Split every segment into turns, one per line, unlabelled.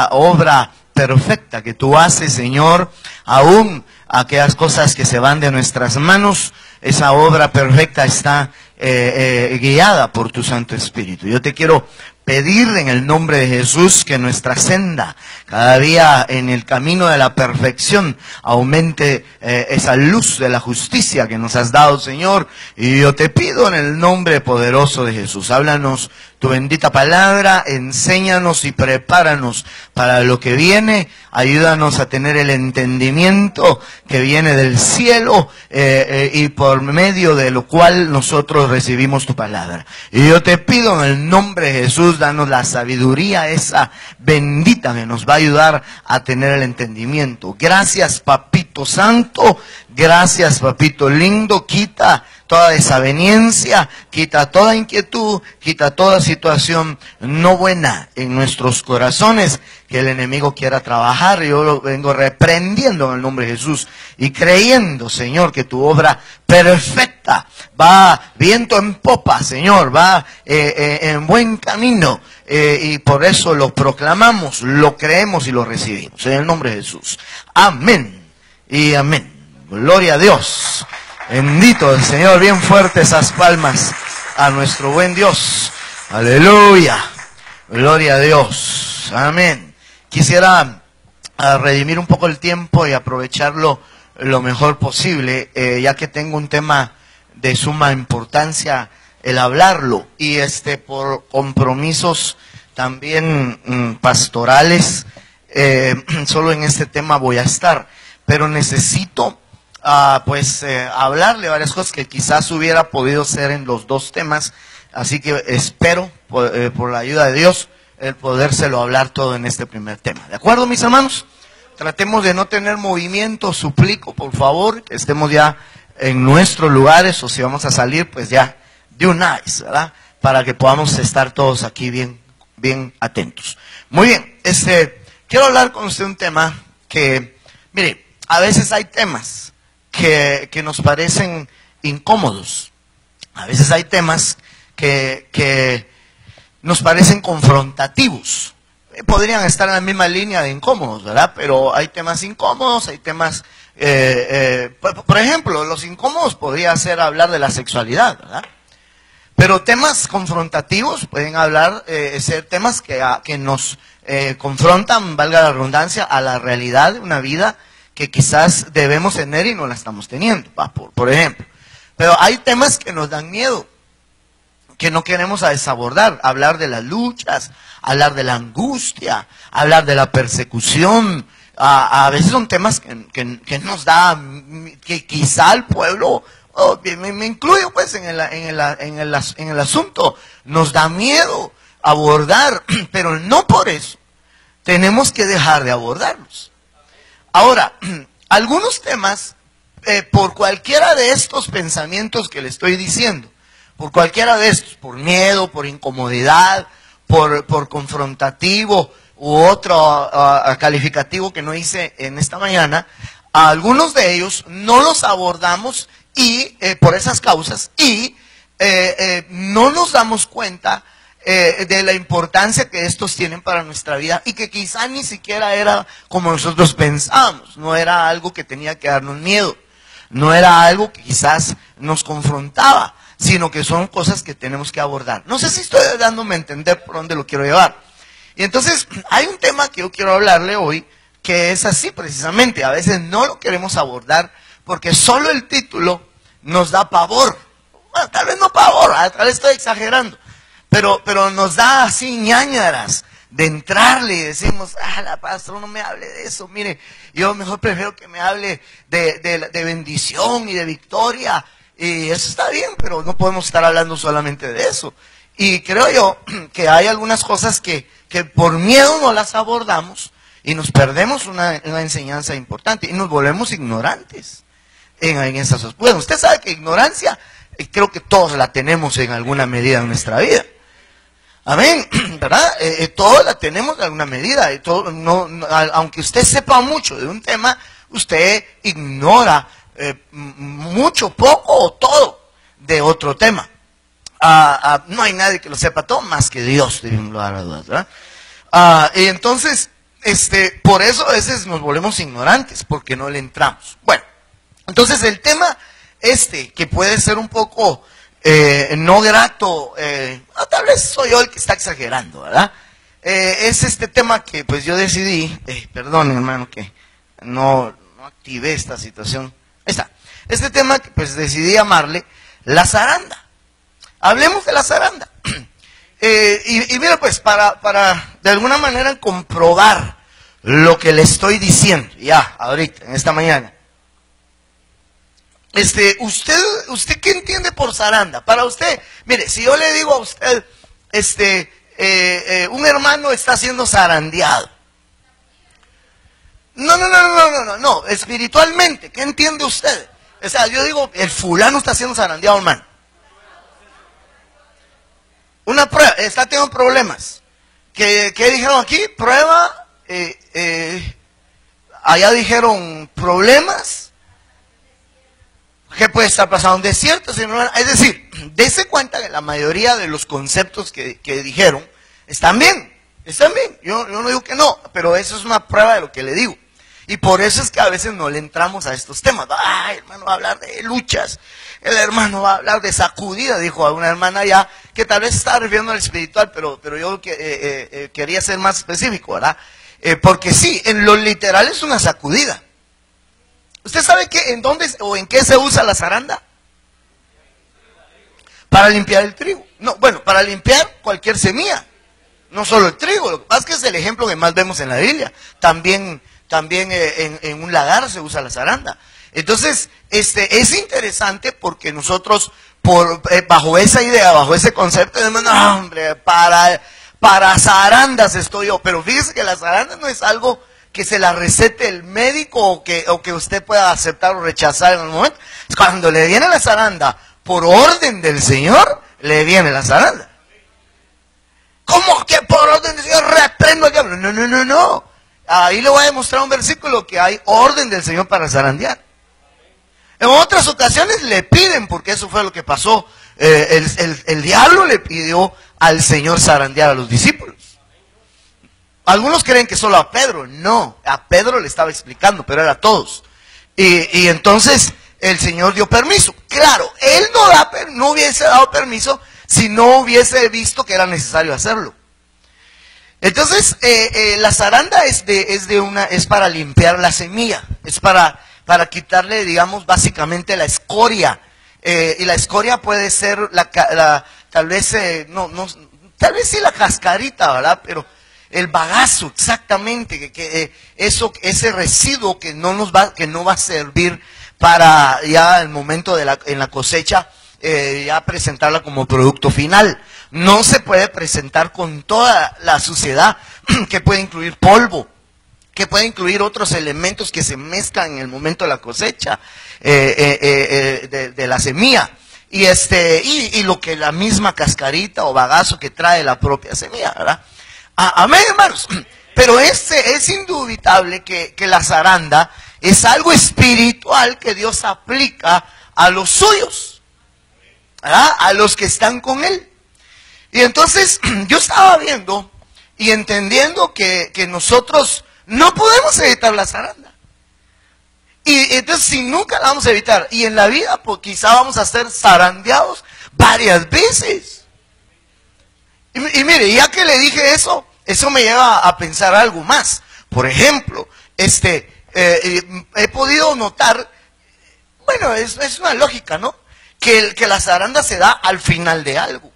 obra perfecta que tú haces, Señor, aún aquellas cosas que se van de nuestras manos, esa obra perfecta está guiada por tu Santo Espíritu. Yo te quiero pedir en el nombre de Jesús que nuestra senda, cada día en el camino de la perfección, aumente esa luz de la justicia que nos has dado, Señor. Y yo te pido en el nombre poderoso de Jesús, háblanos tu bendita palabra, enséñanos y prepáranos para lo que viene. Ayúdanos a tener el entendimiento que viene del cielo y por medio de lo cual nosotros recibimos tu palabra. Y yo te pido en el nombre de Jesús, danos la sabiduría esa bendita que nos va a ayudar a tener el entendimiento. Gracias, Papito Santo. Gracias, Papito lindo. Quita toda desaveniencia, quita toda inquietud, quita toda situación no buena en nuestros corazones que el enemigo quiera trabajar. Yo lo vengo reprendiendo en el nombre de Jesús y creyendo, Señor, que tu obra perfecta va viento en popa, Señor, va en buen camino, y por eso lo proclamamos, lo creemos y lo recibimos en el nombre de Jesús. Amén y amén. Gloria a Dios. Bendito el Señor, bien fuerte esas palmas a nuestro buen Dios. Aleluya. Gloria a Dios. Amén. Quisiera redimir un poco el tiempo y aprovecharlo lo mejor posible, ya que tengo un tema de suma importancia el hablarlo, y por compromisos también pastorales, solo en este tema voy a estar, pero necesito hablarle varias cosas que quizás hubiera podido ser en los dos temas, así que espero por la ayuda de Dios el podérselo hablar todo en este primer tema. ¿De acuerdo, mis hermanos? Tratemos de no tener movimiento, suplico por favor que estemos ya en nuestros lugares, o si vamos a salir pues ya de una vez, ¿verdad? Para que podamos estar todos aquí bien atentos. Muy bien, quiero hablar con usted un tema que, mire, a veces hay temas que nos parecen incómodos. A veces hay temas que nos parecen confrontativos. Podrían estar en la misma línea de incómodos, ¿verdad? Pero hay temas incómodos, hay temas, por ejemplo, los incómodos podría ser hablar de la sexualidad, ¿verdad? Pero temas confrontativos pueden ser temas que nos confrontan, valga la redundancia, a la realidad de una vida que quizás debemos tener y no la estamos teniendo, por ejemplo. Pero hay temas que nos dan miedo, que no queremos abordar, hablar de las luchas, hablar de la angustia, hablar de la persecución. A veces son temas que nos da, que quizá el pueblo, me incluyo pues en el asunto, nos da miedo abordar, pero no por eso tenemos que dejar de abordarlos. Ahora, algunos temas, por cualquiera de estos pensamientos que le estoy diciendo, por cualquiera de estos, por miedo, por incomodidad, por confrontativo u otro calificativo que no hice en esta mañana, algunos de ellos no los abordamos y por esas causas y no nos damos cuenta de la importancia que estos tienen para nuestra vida y que quizá ni siquiera era como nosotros pensábamos, no era algo que tenía que darnos miedo, no era algo que quizás nos confrontaba, sino que son cosas que tenemos que abordar. No sé si estoy dándome a entender por dónde lo quiero llevar. Y entonces hay un tema que yo quiero hablarle hoy que es así precisamente, a veces no lo queremos abordar porque solo el título nos da pavor. Bueno, tal vez no pavor, tal vez estoy exagerando. Pero nos da así ñáñaras de entrarle y decimos, la pastor no me hable de eso, mire, yo mejor prefiero que me hable de bendición y de victoria, y eso está bien, pero no podemos estar hablando solamente de eso. Y creo yo que hay algunas cosas que por miedo no las abordamos y nos perdemos una enseñanza importante y nos volvemos ignorantes en esas cosas. Bueno, usted sabe que ignorancia, creo que todos la tenemos en alguna medida en nuestra vida. Amén, ¿verdad? Todos la tenemos en alguna medida. Aunque usted sepa mucho de un tema, usted ignora mucho, poco o todo de otro tema. No hay nadie que lo sepa todo más que Dios, de lugar a dudas, ¿verdad? Y entonces, por eso a veces nos volvemos ignorantes, porque no le entramos. Bueno, entonces el tema que puede ser un poco no grato, tal vez soy yo el que está exagerando, ¿verdad? Es este tema que pues yo decidí, perdón hermano que no activé esta situación, ahí está, este tema que pues decidí llamarle la zaranda. Hablemos de la zaranda. Y mira pues, para de alguna manera comprobar lo que le estoy diciendo, ya, ahorita, en esta mañana. ¿Usted qué entiende por zaranda? Para usted, mire, si yo le digo a usted, un hermano está siendo zarandeado. No, espiritualmente, ¿qué entiende usted? O sea, yo digo, el fulano está siendo zarandeado, hermano. Una prueba, está teniendo problemas. ¿Qué dijeron aquí? Prueba, allá dijeron problemas. ¿Qué puede estar pasando? Un desierto, es decir, dése cuenta que la mayoría de los conceptos que dijeron están bien. Yo no digo que no, pero eso es una prueba de lo que le digo. Y por eso es que a veces no le entramos a estos temas. Ay, hermano va a hablar de luchas, el hermano va a hablar de sacudida, dijo a una hermana ya, que tal vez estaba refiriendo al espiritual, pero yo quería ser más específico, ¿verdad? Porque sí, en lo literal es una sacudida. ¿Usted sabe en dónde o en qué se usa la zaranda? Para limpiar el trigo. No, bueno, para limpiar cualquier semilla. No solo el trigo. Lo que pasa es que es el ejemplo que más vemos en la Biblia. También en un lagar se usa la zaranda. Entonces, es interesante porque nosotros, bajo esa idea, bajo ese concepto, decimos, no, hombre, para zarandas estoy yo. Pero fíjese que la zaranda no es algo que se la recete el médico o que usted pueda aceptar o rechazar en el momento. Cuando le viene la zaranda, por orden del Señor, le viene la zaranda. ¿Cómo que por orden del Señor reprendo al diablo? No. Ahí le voy a demostrar un versículo que hay orden del Señor para zarandear. En otras ocasiones le piden, porque eso fue lo que pasó. El diablo le pidió al Señor zarandear a los discípulos. Algunos creen que solo a Pedro. No, a Pedro le estaba explicando, pero era a todos. Y entonces el Señor dio permiso. Claro, Él no hubiese dado permiso si no hubiese visto que era necesario hacerlo. Entonces, la zaranda es para limpiar la semilla, es para quitarle, digamos, básicamente la escoria. Y la escoria puede ser tal vez sí la cascarita, ¿verdad? Pero el bagazo, exactamente, ese residuo que no va a servir para ya el momento en la cosecha, ya presentarla como producto final. No se puede presentar con toda la suciedad, que puede incluir polvo, que puede incluir otros elementos que se mezclan en el momento de la cosecha de la semilla. Y lo que la misma cascarita o bagazo que trae la propia semilla, ¿verdad? Amén, hermanos. Pero es indubitable que la zaranda es algo espiritual que Dios aplica a los suyos, ¿verdad? A los que están con Él. Y entonces yo estaba viendo y entendiendo que nosotros no podemos evitar la zaranda. Y entonces si nunca la vamos a evitar, y en la vida pues, quizá vamos a ser zarandeados varias veces. Y mire, ya que le dije eso me lleva a pensar algo más. Por ejemplo, he podido notar, bueno, es una lógica, ¿no? Que la zaranda se da al final de algo.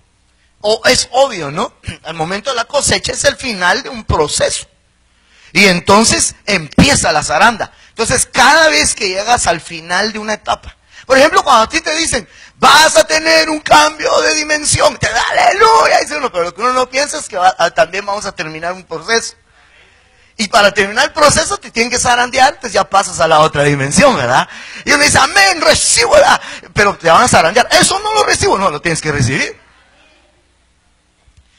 O es obvio, ¿no? Al momento de la cosecha es el final de un proceso. Y entonces empieza la zaranda. Entonces, cada vez que llegas al final de una etapa, por ejemplo, cuando a ti te dicen, vas a tener un cambio de dimensión, te da aleluya, dice uno, pero lo que uno no piensa es que también vamos a terminar un proceso. Y para terminar el proceso te tienen que zarandear, entonces ya pasas a la otra dimensión, ¿verdad? Y uno dice, amén, recíbola, pero te van a zarandear. Eso no lo recibo, no, lo tienes que recibir.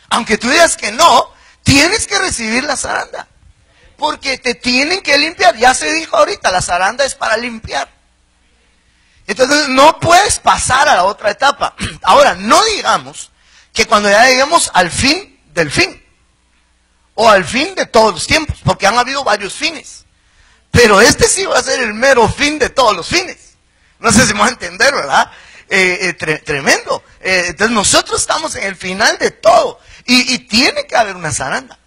Aunque tú digas que no, tienes que recibir la zaranda. Porque te tienen que limpiar. Ya se dijo ahorita, la zaranda es para limpiar. Entonces no puedes pasar a la otra etapa. Ahora, no digamos que cuando ya lleguemos al fin del fin, o al fin de todos los tiempos, porque han habido varios fines. Pero este sí va a ser el mero fin de todos los fines. No sé si me va a entender, ¿verdad? Tremendo. Entonces nosotros estamos en el final de todo. Y tiene que haber una zaranda.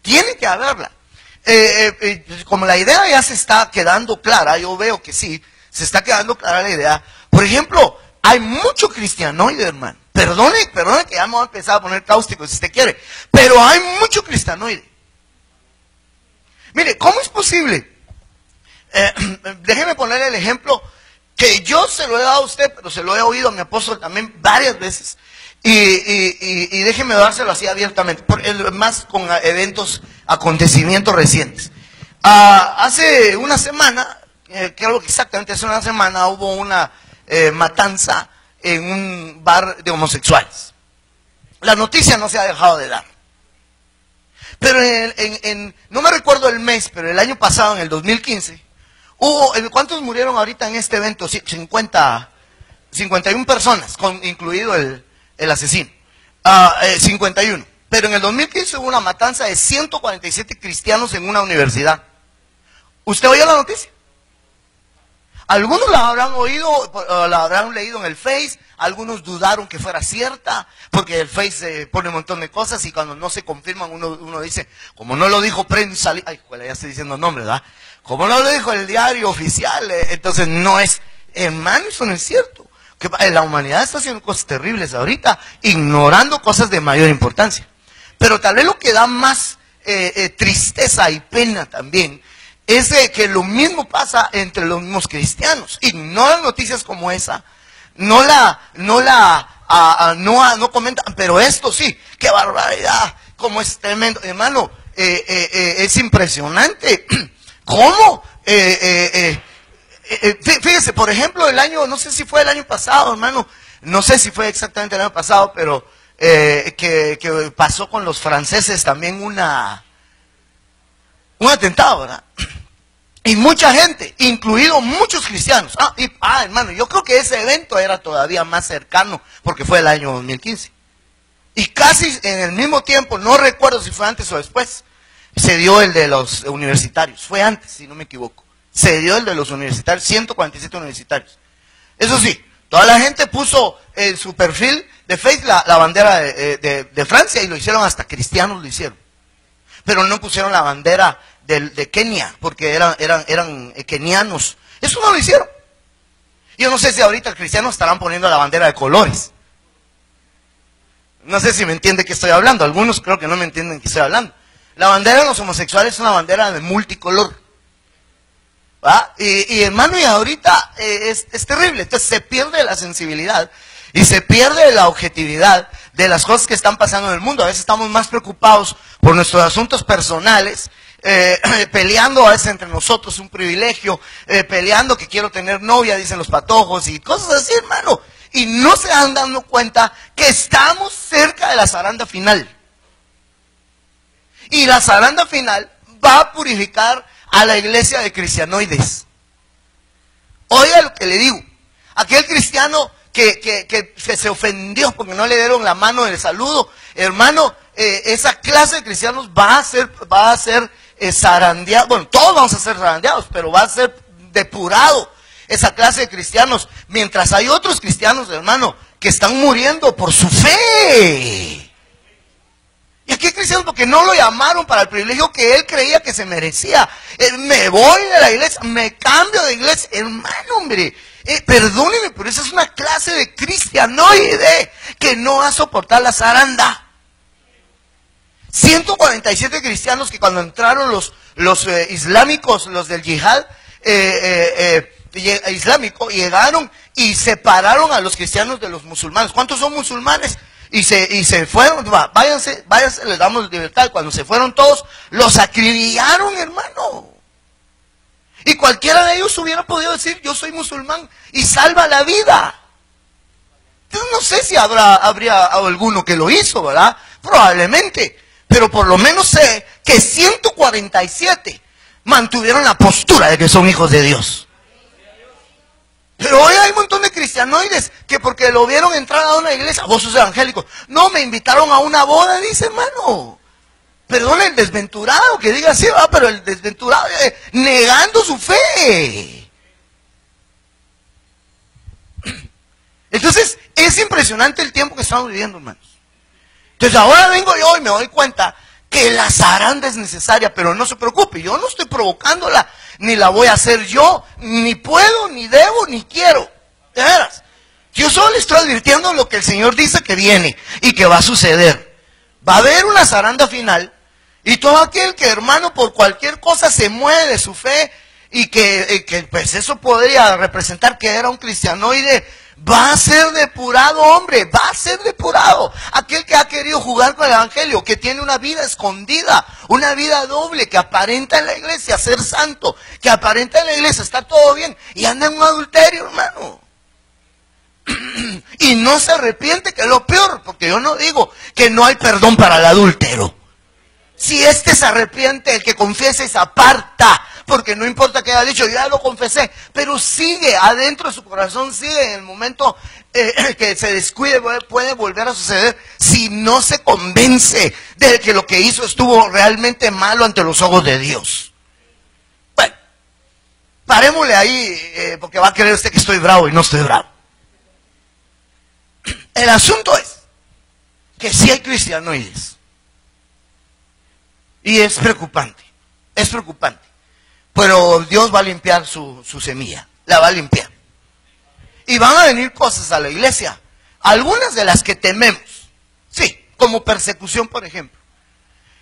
Tiene que haberla. Como la idea ya se está quedando clara, yo veo que sí, se está quedando clara la idea. Por ejemplo, hay mucho cristianoide, hermano. Perdone que ya me voy a empezar a poner cáustico si usted quiere. Pero hay mucho cristianoide. Mire, ¿cómo es posible? Déjeme poner el ejemplo que yo se lo he dado a usted, pero se lo he oído a mi apóstol también varias veces. Y déjeme dárselo así abiertamente, más con eventos, acontecimientos recientes. Hace una semana, creo que exactamente hace una semana, hubo una matanza en un bar de homosexuales. La noticia no se ha dejado de dar. Pero no me recuerdo el mes, pero el año pasado, en el 2015, ¿cuántos murieron ahorita en este evento? 51 personas, incluido el asesino. 51. Pero en el 2015 hubo una matanza de 147 cristianos en una universidad. ¿Usted oyó la noticia? Algunos la habrán oído, la habrán leído en el Face, algunos dudaron que fuera cierta, porque el Face pone un montón de cosas y cuando no se confirman uno dice, como no lo dijo prensa, ay, ya estoy diciendo nombre, ¿verdad? Como no lo dijo el diario oficial, entonces no es, hermano, eso no es cierto. Que la humanidad está haciendo cosas terribles ahorita, ignorando cosas de mayor importancia. Pero tal vez lo que da más tristeza y pena también es que lo mismo pasa entre los mismos cristianos. Ignoran noticias como esa, no comentan, pero esto sí, qué barbaridad, cómo es tremendo, hermano, es impresionante. ¿Cómo? Fíjese, por ejemplo, no sé si fue el año pasado, hermano, no sé si fue exactamente el año pasado, pero que pasó con los franceses también un atentado, ¿verdad? Y mucha gente, incluido muchos cristianos. Hermano, yo creo que ese evento era todavía más cercano, porque fue el año 2015. Y casi en el mismo tiempo, no recuerdo si fue antes o después, se dio el de los universitarios. Fue antes, si no me equivoco. Se dio el de los universitarios, 147 universitarios. Eso sí, toda la gente puso en su perfil de Facebook la bandera de Francia y lo hicieron, hasta cristianos lo hicieron. Pero no pusieron la bandera de Kenia, porque eran kenianos. Eso no lo hicieron. Yo no sé si ahorita los cristianos estarán poniendo la bandera de colores. No sé si me entiende qué estoy hablando. Algunos creo que no me entienden qué estoy hablando. La bandera de los homosexuales es una bandera de multicolor. ¿Va? Y hermano, y ahorita es terrible. Entonces se pierde la sensibilidad y se pierde la objetividad de las cosas que están pasando en el mundo. A veces estamos más preocupados por nuestros asuntos personales, peleando a veces entre nosotros, un privilegio, peleando que quiero tener novia, dicen los patojos, y cosas así, hermano. Y no se dan dando cuenta que estamos cerca de la zaranda final. Y la zaranda final va a purificar a la iglesia de cristianoides. Oiga lo que le digo. Aquel cristiano que se ofendió porque no le dieron la mano del saludo, hermano, esa clase de cristianos va a ser zarandeado. Bueno, todos vamos a ser zarandeados, pero va a ser depurado esa clase de cristianos. Mientras hay otros cristianos, hermano, que están muriendo por su fe. Y aquí hay cristianos porque no lo llamaron para el privilegio que él creía que se merecía. Me voy de la iglesia, me cambio de iglesia. Hermano, hombre, perdóneme, pero esa es una clase de cristianoide que no va a soportar la zaranda. 147 cristianos que cuando entraron los islámicos, los del yihad islámico, llegaron y separaron a los cristianos de los musulmanes. ¿Cuántos son musulmanes? Y se fueron, váyanse, les damos libertad. Cuando se fueron todos, los acribillaron, hermano. Y cualquiera de ellos hubiera podido decir, yo soy musulmán, y salva la vida. Entonces no sé si habría alguno que lo hizo, ¿verdad? Probablemente. Pero por lo menos sé que 147 mantuvieron la postura de que son hijos de Dios. Pero hoy hay un montón de cristianoides que porque lo vieron entrar a una iglesia, vos sos evangélico, no, me invitaron a una boda, dice, hermano. Perdón el desventurado que diga así, pero el desventurado negando su fe. Entonces, es impresionante el tiempo que estamos viviendo, hermanos. Entonces, ahora vengo yo y me doy cuenta que la zaranda es necesaria, pero no se preocupe, yo no estoy provocándola, ni la voy a hacer yo, ni puedo, ni debo, ni quiero. De veras. Yo solo le estoy advirtiendo lo que el Señor dice que viene y que va a suceder. Va a haber una zaranda final, y todo aquel que, hermano, por cualquier cosa se mueve de su fe, y que pues eso podría representar que era un cristianoide, va a ser depurado, hombre, va a ser depurado. Aquel que ha querido jugar con el evangelio, que tiene una vida escondida, una vida doble, que aparenta en la iglesia ser santo, que aparenta en la iglesia está todo bien, y anda en un adulterio, hermano. Y no se arrepiente, que es lo peor, porque yo no digo que no hay perdón para el adúltero. Si este se arrepiente, el que confiese se aparta, porque no importa que haya dicho, yo ya lo confesé, pero sigue adentro de su corazón, sigue en el momento que se descuide, puede volver a suceder si no se convence de que lo que hizo estuvo realmente malo ante los ojos de Dios. Bueno, parémosle ahí, porque va a creer usted que estoy bravo y no estoy bravo. El asunto es que sí hay cristianoides. Y es preocupante, es preocupante. Pero Dios va a limpiar su semilla, la va a limpiar. Y van a venir cosas a la iglesia, algunas de las que tememos, sí, como persecución, por ejemplo.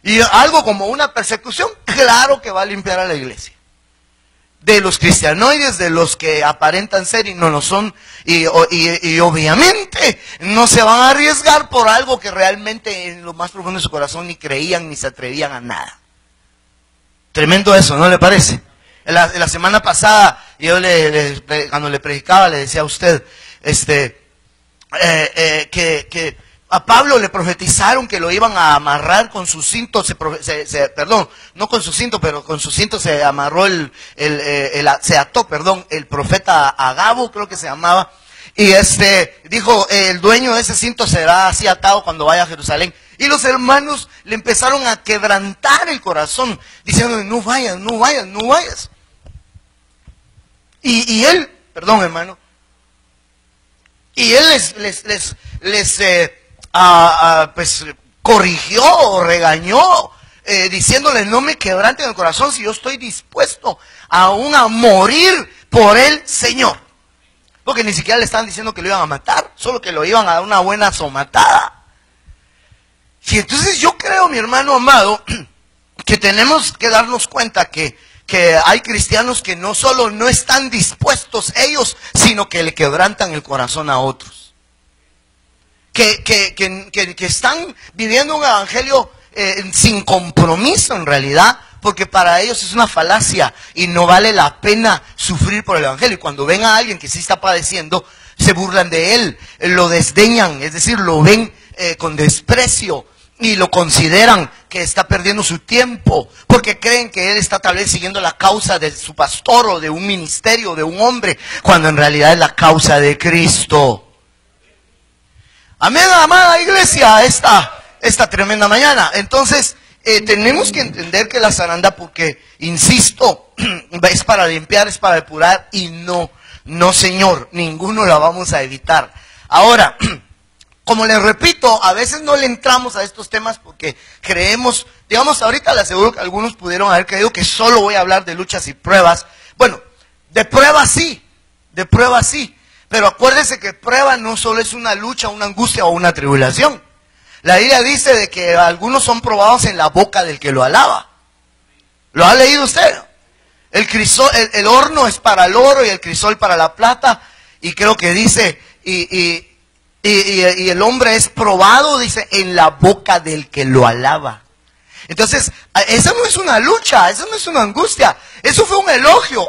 Y algo como una persecución, claro que va a limpiar a la iglesia. De los cristianoides, de los que aparentan ser y no lo son, y obviamente no se van a arriesgar por algo que realmente en lo más profundo de su corazón ni creían ni se atrevían a nada. Tremendo eso, ¿no le parece? La semana pasada, yo cuando le predicaba le decía a usted, que a Pablo le profetizaron que lo iban a amarrar con su cinto, perdón, no con su cinto, pero con su cinto se amarró se ató, el profeta Agabo, creo que se llamaba, y dijo, el dueño de ese cinto será así atado cuando vaya a Jerusalén. Y los hermanos le empezaron a quebrantar el corazón, diciendo, no vayas, no vayas, no vayas. Y él, perdón hermano, y él pues corrigió o regañó, diciéndole, no me quebranten el corazón si yo estoy dispuesto aún a morir por el Señor. Porque ni siquiera le estaban diciendo que lo iban a matar, solo que lo iban a dar una buena somatada. Y entonces yo creo, mi hermano amado, que tenemos que darnos cuenta que hay cristianos que no solo no están dispuestos ellos, sino que le quebrantan el corazón a otros. Que están viviendo un evangelio sin compromiso en realidad, porque para ellos es una falacia y no vale la pena sufrir por el evangelio. Y cuando ven a alguien que sí está padeciendo, se burlan de él, lo desdeñan, es decir, lo ven con desprecio y lo consideran que está perdiendo su tiempo, porque creen que él está tal vez siguiendo la causa de su pastor o de un ministerio, de un hombre, cuando en realidad es la causa de Cristo. Amén, amada iglesia, esta tremenda mañana. Entonces, tenemos que entender que la zaranda, porque, insisto, es para limpiar, es para depurar, y no, señor, ninguno la vamos a evitar. Ahora, como les repito, a veces no le entramos a estos temas porque creemos, digamos, ahorita le aseguro que algunos pudieron haber creído que solo voy a hablar de luchas y pruebas. Bueno, de pruebas sí, pero acuérdense que prueba no solo es una lucha, una angustia o una tribulación. La Biblia dice de que algunos son probados en la boca del que lo alaba. ¿Lo ha leído usted? El horno es para el oro y el crisol para la plata, y creo que dice, y el hombre es probado, dice, en la boca del que lo alaba. Entonces, esa no es una lucha, esa no es una angustia, eso fue un elogio.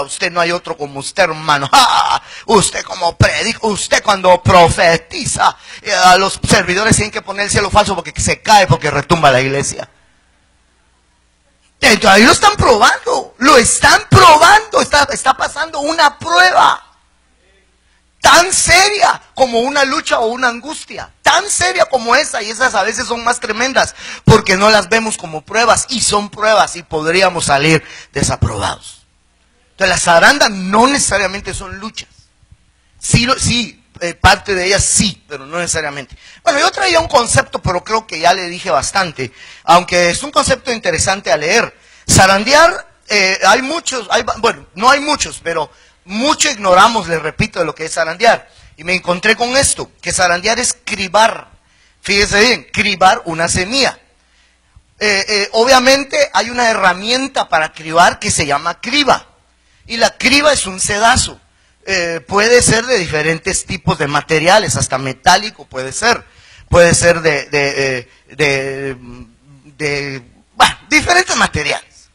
Usted no hay otro como usted, hermano. Usted como predica, usted cuando profetiza, a los servidores tienen que poner el cielo falso porque se cae, porque retumba la iglesia. Entonces ahí lo están probando, está pasando una prueba. tan seria como una lucha o una angustia, tan seria como esa, y esas a veces son más tremendas, porque no las vemos como pruebas, y son pruebas, y podríamos salir desaprobados. Entonces las zarandas no necesariamente son luchas, sí, parte de ellas sí, pero no necesariamente. Bueno, yo traía un concepto, pero creo que ya le dije bastante, aunque es un concepto interesante a leer. Zarandear, hay muchos, bueno, no hay muchos, pero mucho ignoramos, les repito, de lo que es zarandear. Y me encontré con esto, que zarandear es cribar. Fíjese bien, cribar una semilla. Obviamente hay una herramienta para cribar que se llama criba. Y la criba es un sedazo. Puede ser de diferentes tipos de materiales, hasta metálico puede ser bueno, diferentes materiales.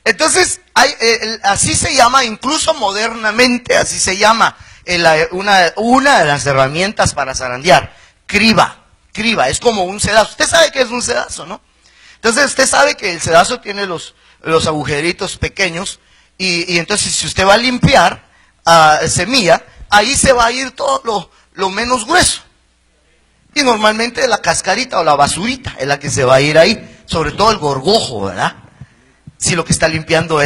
Entonces, así se llama, incluso modernamente, así se llama una de las herramientas para zarandear, criba, es como un sedazo. Usted sabe que es un sedazo, ¿no? Entonces, usted sabe que el sedazo tiene los agujeritos pequeños, y entonces si usted va a limpiar semilla, ahí se va a ir todo lo menos grueso. Y normalmente la cascarita o la basurita es la que se va a ir ahí, sobre todo el gorgojo, ¿verdad? Si lo que está limpiando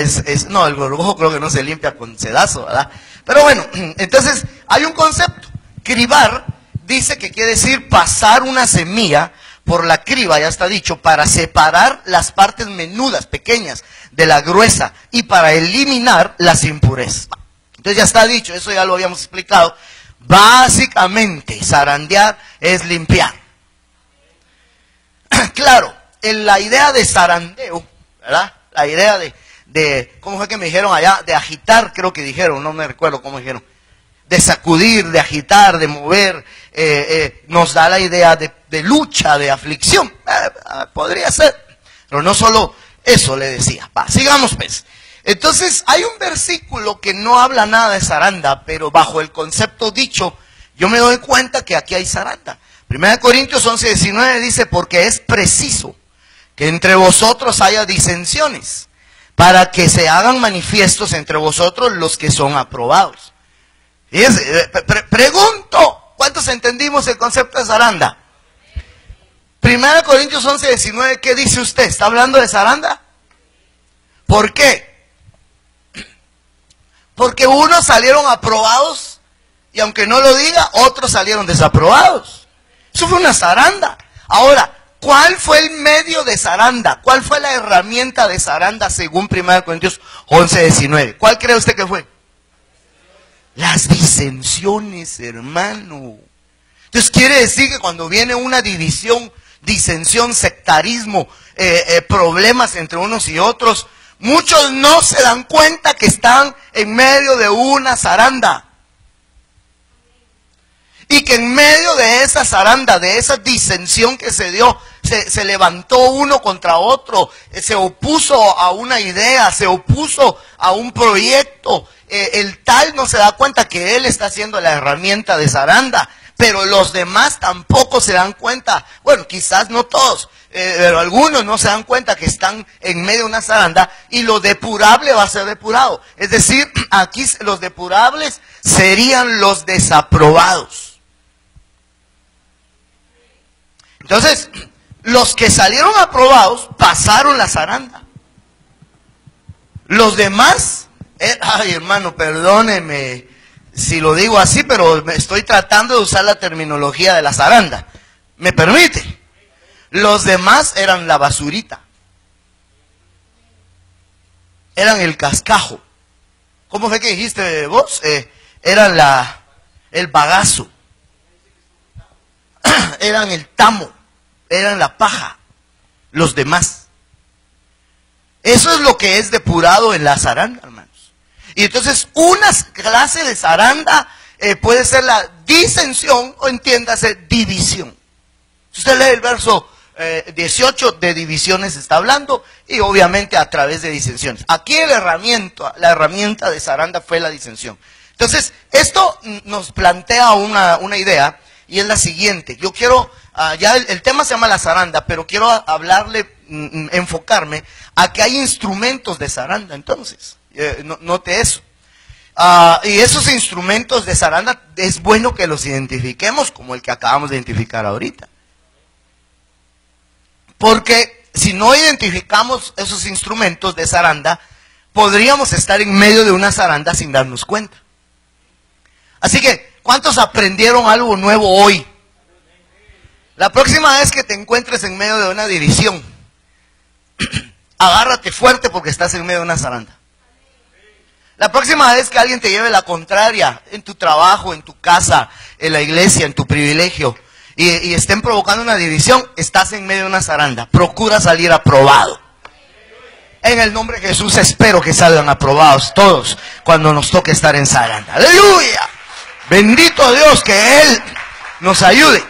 no, el gorgojo creo que no se limpia con sedazo, ¿verdad? Pero bueno, entonces hay un concepto. Cribar dice que quiere decir pasar una semilla por la criba, ya está dicho, para separar las partes menudas, pequeñas, de la gruesa y para eliminar las impurezas. Entonces ya está dicho, eso ya lo habíamos explicado. Básicamente, zarandear es limpiar. Claro, en la idea de zarandeo, ¿verdad? La idea de, ¿cómo fue que me dijeron allá? De agitar, creo que dijeron, no me recuerdo cómo dijeron. De sacudir, de agitar, de mover, nos da la idea de lucha, de aflicción. Podría ser, pero no solo eso le decía. Va, sigamos pues. Entonces, hay un versículo que no habla nada de zaranda, pero bajo el concepto dicho, yo me doy cuenta que aquí hay zaranda. 1 Corintios 11:19 dice, porque es preciso que entre vosotros haya disensiones, para que se hagan manifiestos entre vosotros los que son aprobados. Fíjense, pregunto, ¿cuántos entendimos el concepto de zaranda? 1 Corintios 11:19, ¿qué dice usted? ¿Está hablando de zaranda? ¿Por qué? Porque unos salieron aprobados y aunque no lo diga, otros salieron desaprobados. Eso fue una zaranda. Ahora, ¿cuál fue el medio de zaranda? ¿Cuál fue la herramienta de zaranda según 1 Corintios 11:19? ¿Cuál cree usted que fue? Las disensiones, hermano. Entonces quiere decir que cuando viene una división, disensión, sectarismo, problemas entre unos y otros, muchos no se dan cuenta que están en medio de una zaranda. Y que en medio de esa zaranda, de esa disensión que se dio, se levantó uno contra otro, se opuso a una idea, se opuso a un proyecto. El tal no se da cuenta que él está haciendo la herramienta de zaranda, pero los demás tampoco se dan cuenta. Bueno, quizás no todos, pero algunos no se dan cuenta que están en medio de una zaranda y lo depurable va a ser depurado. Es decir, aquí los depurables serían los desaprobados. Entonces, los que salieron aprobados pasaron la zaranda. Los demás, ay hermano, perdóneme si lo digo así, pero me estoy tratando de usar la terminología de la zaranda. ¿Me permite? Los demás eran la basurita. Eran el cascajo. ¿Cómo fue que dijiste vos? Eran el bagazo. Eran el tamo. Eran la paja. Los demás. Eso es lo que es depurado en la zaranda, hermanos. Y entonces una clase de zaranda puede ser la disensión o entiéndase división. Si usted lee el verso 18, de divisiones está hablando y obviamente a través de disensiones. Aquí la herramienta de zaranda fue la disensión. Entonces esto nos plantea una idea y es la siguiente. Yo quiero, ya el tema se llama la zaranda, pero quiero enfocarme a que hay instrumentos de zaranda entonces. Note eso. Y esos instrumentos de zaranda es bueno que los identifiquemos como el que acabamos de identificar ahorita. Porque si no identificamos esos instrumentos de zaranda, podríamos estar en medio de una zaranda sin darnos cuenta. Así que, ¿cuántos aprendieron algo nuevo hoy? La próxima vez que te encuentres en medio de una división, agárrate fuerte porque estás en medio de una zaranda. La próxima vez que alguien te lleve la contraria en tu trabajo, en tu casa, en la iglesia, en tu privilegio, y estén provocando una división, estás en medio de una zaranda. Procura salir aprobado. En el nombre de Jesús espero que salgan aprobados todos cuando nos toque estar en zaranda. ¡Aleluya! Bendito Dios, que Él nos ayude.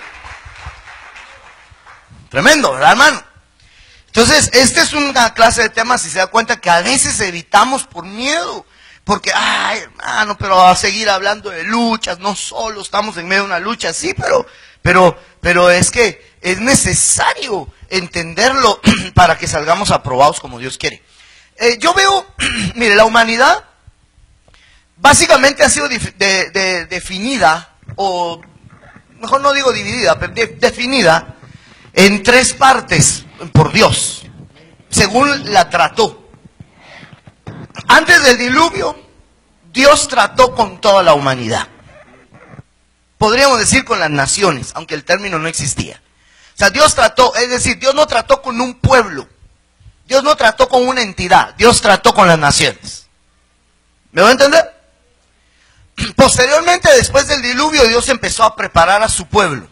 Tremendo, ¿verdad, hermano? Entonces, esta es una clase de temas, si se da cuenta, que a veces evitamos por miedo. Porque, ay, hermano, pero va a seguir hablando de luchas, no solo estamos en medio de una lucha, sí, pero es que es necesario entenderlo para que salgamos aprobados como Dios quiere. Yo veo, mire, la humanidad básicamente ha sido definida, o mejor no digo dividida, pero definida en tres partes por Dios, según la trató. Antes del diluvio, Dios trató con toda la humanidad. Podríamos decir con las naciones, aunque el término no existía. O sea, Dios trató, es decir, Dios no trató con un pueblo. Dios no trató con una entidad. Dios trató con las naciones. ¿Me voy a entender? Posteriormente, después del diluvio, Dios empezó a preparar a su pueblo.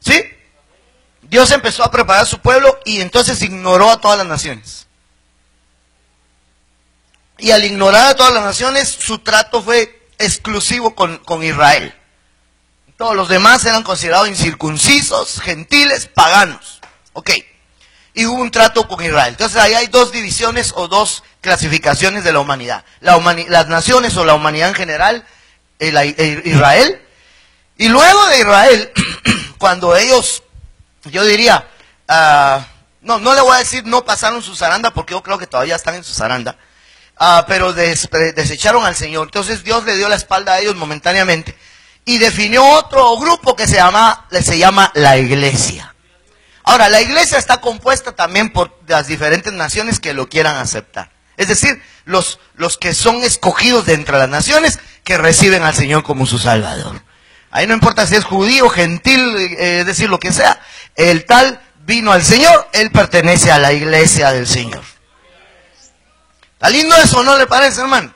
¿Sí? Dios empezó a preparar a su pueblo y entonces ignoró a todas las naciones. Y al ignorar a todas las naciones, su trato fue exclusivo con Israel. Todos los demás eran considerados incircuncisos, gentiles, paganos. Ok. Y hubo un trato con Israel. Entonces ahí hay dos divisiones o dos clasificaciones de la humanidad. Las naciones o la humanidad en general, Israel. Y luego de Israel, cuando ellos, yo diría, no le voy a decir no pasaron su zaranda, porque yo creo que todavía están en su zaranda. Pero desecharon al Señor. Entonces Dios le dio la espalda a ellos momentáneamente y definió otro grupo que se llama la iglesia. Ahora, la iglesia está compuesta también por las diferentes naciones que lo quieran aceptar. Es decir, los que son escogidos de entre las naciones que reciben al Señor como su Salvador. Ahí no importa si es judío, gentil, es decir, lo que sea. El tal vino al Señor, él pertenece a la iglesia del Señor. ¿Está lindo eso, no le parece, hermano?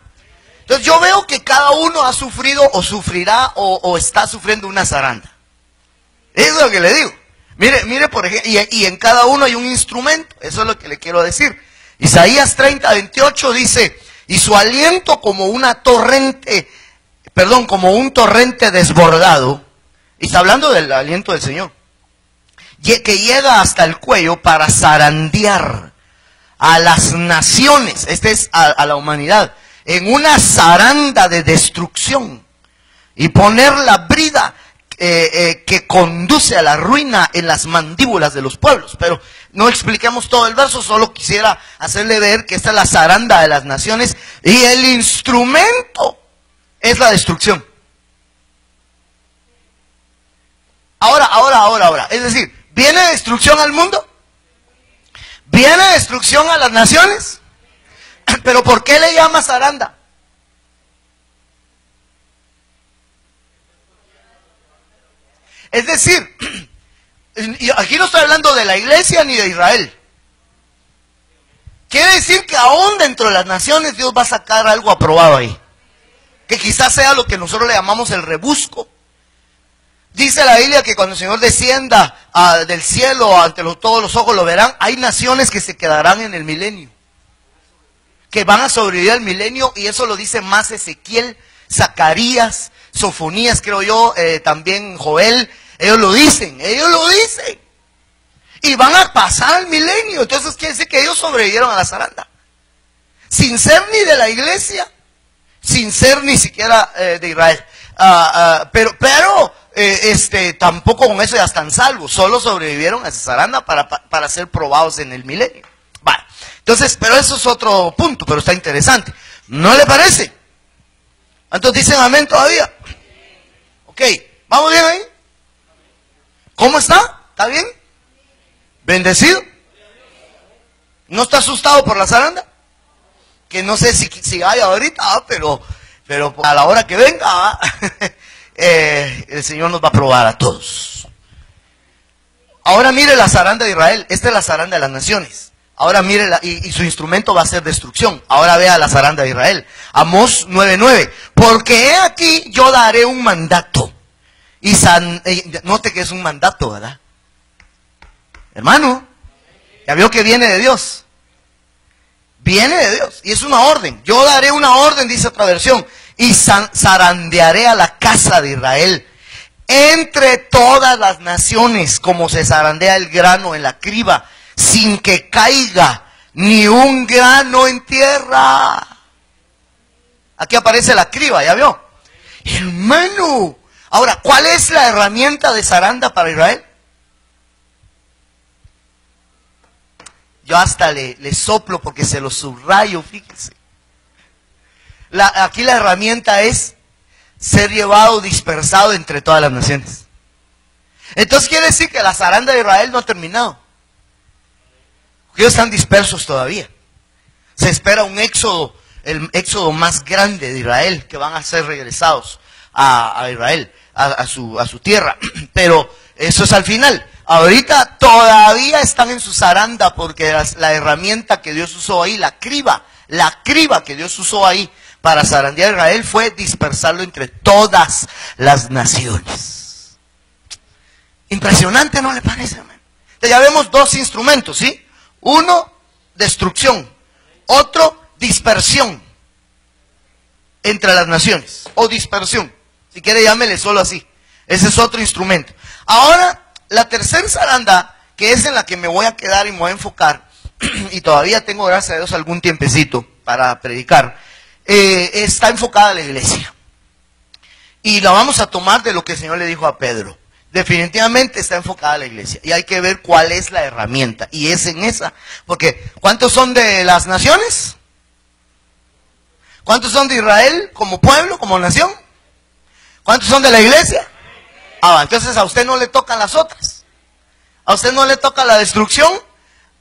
Entonces yo veo que cada uno ha sufrido o sufrirá o está sufriendo una zaranda. Eso es lo que le digo. Mire, por ejemplo, y en cada uno hay un instrumento. Eso es lo que le quiero decir. Isaías 30:28 dice, y su aliento como un torrente desbordado. Y está hablando del aliento del Señor. Que llega hasta el cuello para zarandear a las naciones, a la humanidad, en una zaranda de destrucción y poner la brida que conduce a la ruina en las mandíbulas de los pueblos. Pero no expliquemos todo el verso, solo quisiera hacerle ver que esta es la zaranda de las naciones y el instrumento es la destrucción. Ahora, es decir, ¿viene destrucción al mundo? ¿Viene destrucción a las naciones? ¿Pero por qué le llama zaranda? Es decir, aquí no estoy hablando de la iglesia ni de Israel. Quiere decir que aún dentro de las naciones Dios va a sacar algo aprobado ahí. Que quizás sea lo que nosotros le llamamos el rebusco. Dice la Biblia que cuando el Señor descienda del cielo, ante todos los ojos lo verán, hay naciones que se quedarán en el milenio. Que van a sobrevivir al milenio, y eso lo dice más Ezequiel, Zacarías, Sofonías, creo yo, también Joel. Ellos lo dicen. Y van a pasar al milenio. Entonces quiere decir que ellos sobrevivieron a la zaranda. Sin ser ni de la iglesia, sin ser ni siquiera de Israel. Pero tampoco con eso ya están salvos. Solo sobrevivieron a esa zaranda para ser probados en el milenio. Vale. Entonces, pero eso es otro punto, pero está interesante. ¿No le parece? ¿Cuántos dicen amén todavía? Ok, ¿vamos bien ahí? ¿Cómo está? ¿Está bien? ¿Bendecido? ¿No está asustado por la zaranda? Que no sé si hay ahorita, pero a la hora que venga, el Señor nos va a probar a todos. Ahora mire la zaranda de Israel. Esta es la zaranda de las naciones. Ahora mire, y su instrumento va a ser destrucción. Ahora vea la zaranda de Israel. Amós 9:9. Porque he aquí yo daré un mandato. Y note que es un mandato, ¿verdad? Hermano, ya vio que viene de Dios. Viene de Dios. Y es una orden. Yo daré una orden, dice otra versión. Y zarandearé a la casa de Israel entre todas las naciones, como se zarandea el grano en la criba, sin que caiga ni un grano en tierra. Aquí aparece la criba, ¿ya vio? Hermano, ahora, ¿cuál es la herramienta de zaranda para Israel? Yo hasta le soplo porque se lo subrayo, fíjense. Aquí la herramienta es ser llevado, dispersado entre todas las naciones. Entonces quiere decir que la zaranda de Israel no ha terminado. Ellos están dispersos todavía. Se espera un éxodo, el éxodo más grande de Israel, que van a ser regresados a Israel, a su tierra. Pero eso es al final. Ahorita todavía están en su zaranda porque la herramienta que Dios usó ahí, la criba que Dios usó ahí para zarandear a Israel fue dispersarlo entre todas las naciones. Impresionante, ¿no le parece, hermano? Entonces ya vemos dos instrumentos, ¿sí? Uno, destrucción. Otro, dispersión entre las naciones. O dispersión. Si quiere, llámele solo así. Ese es otro instrumento. Ahora, la tercera zaranda, que es en la que me voy a quedar y me voy a enfocar, y todavía tengo, gracias a Dios, algún tiempecito para predicar, está enfocada a la iglesia. Y la vamos a tomar de lo que el Señor le dijo a Pedro. Definitivamente está enfocada a la iglesia. Y hay que ver cuál es la herramienta. Y es en esa. Porque, ¿cuántos son de las naciones? ¿Cuántos son de Israel como pueblo, como nación? ¿Cuántos son de la iglesia? Entonces a usted no le tocan las otras. A usted no le toca la destrucción,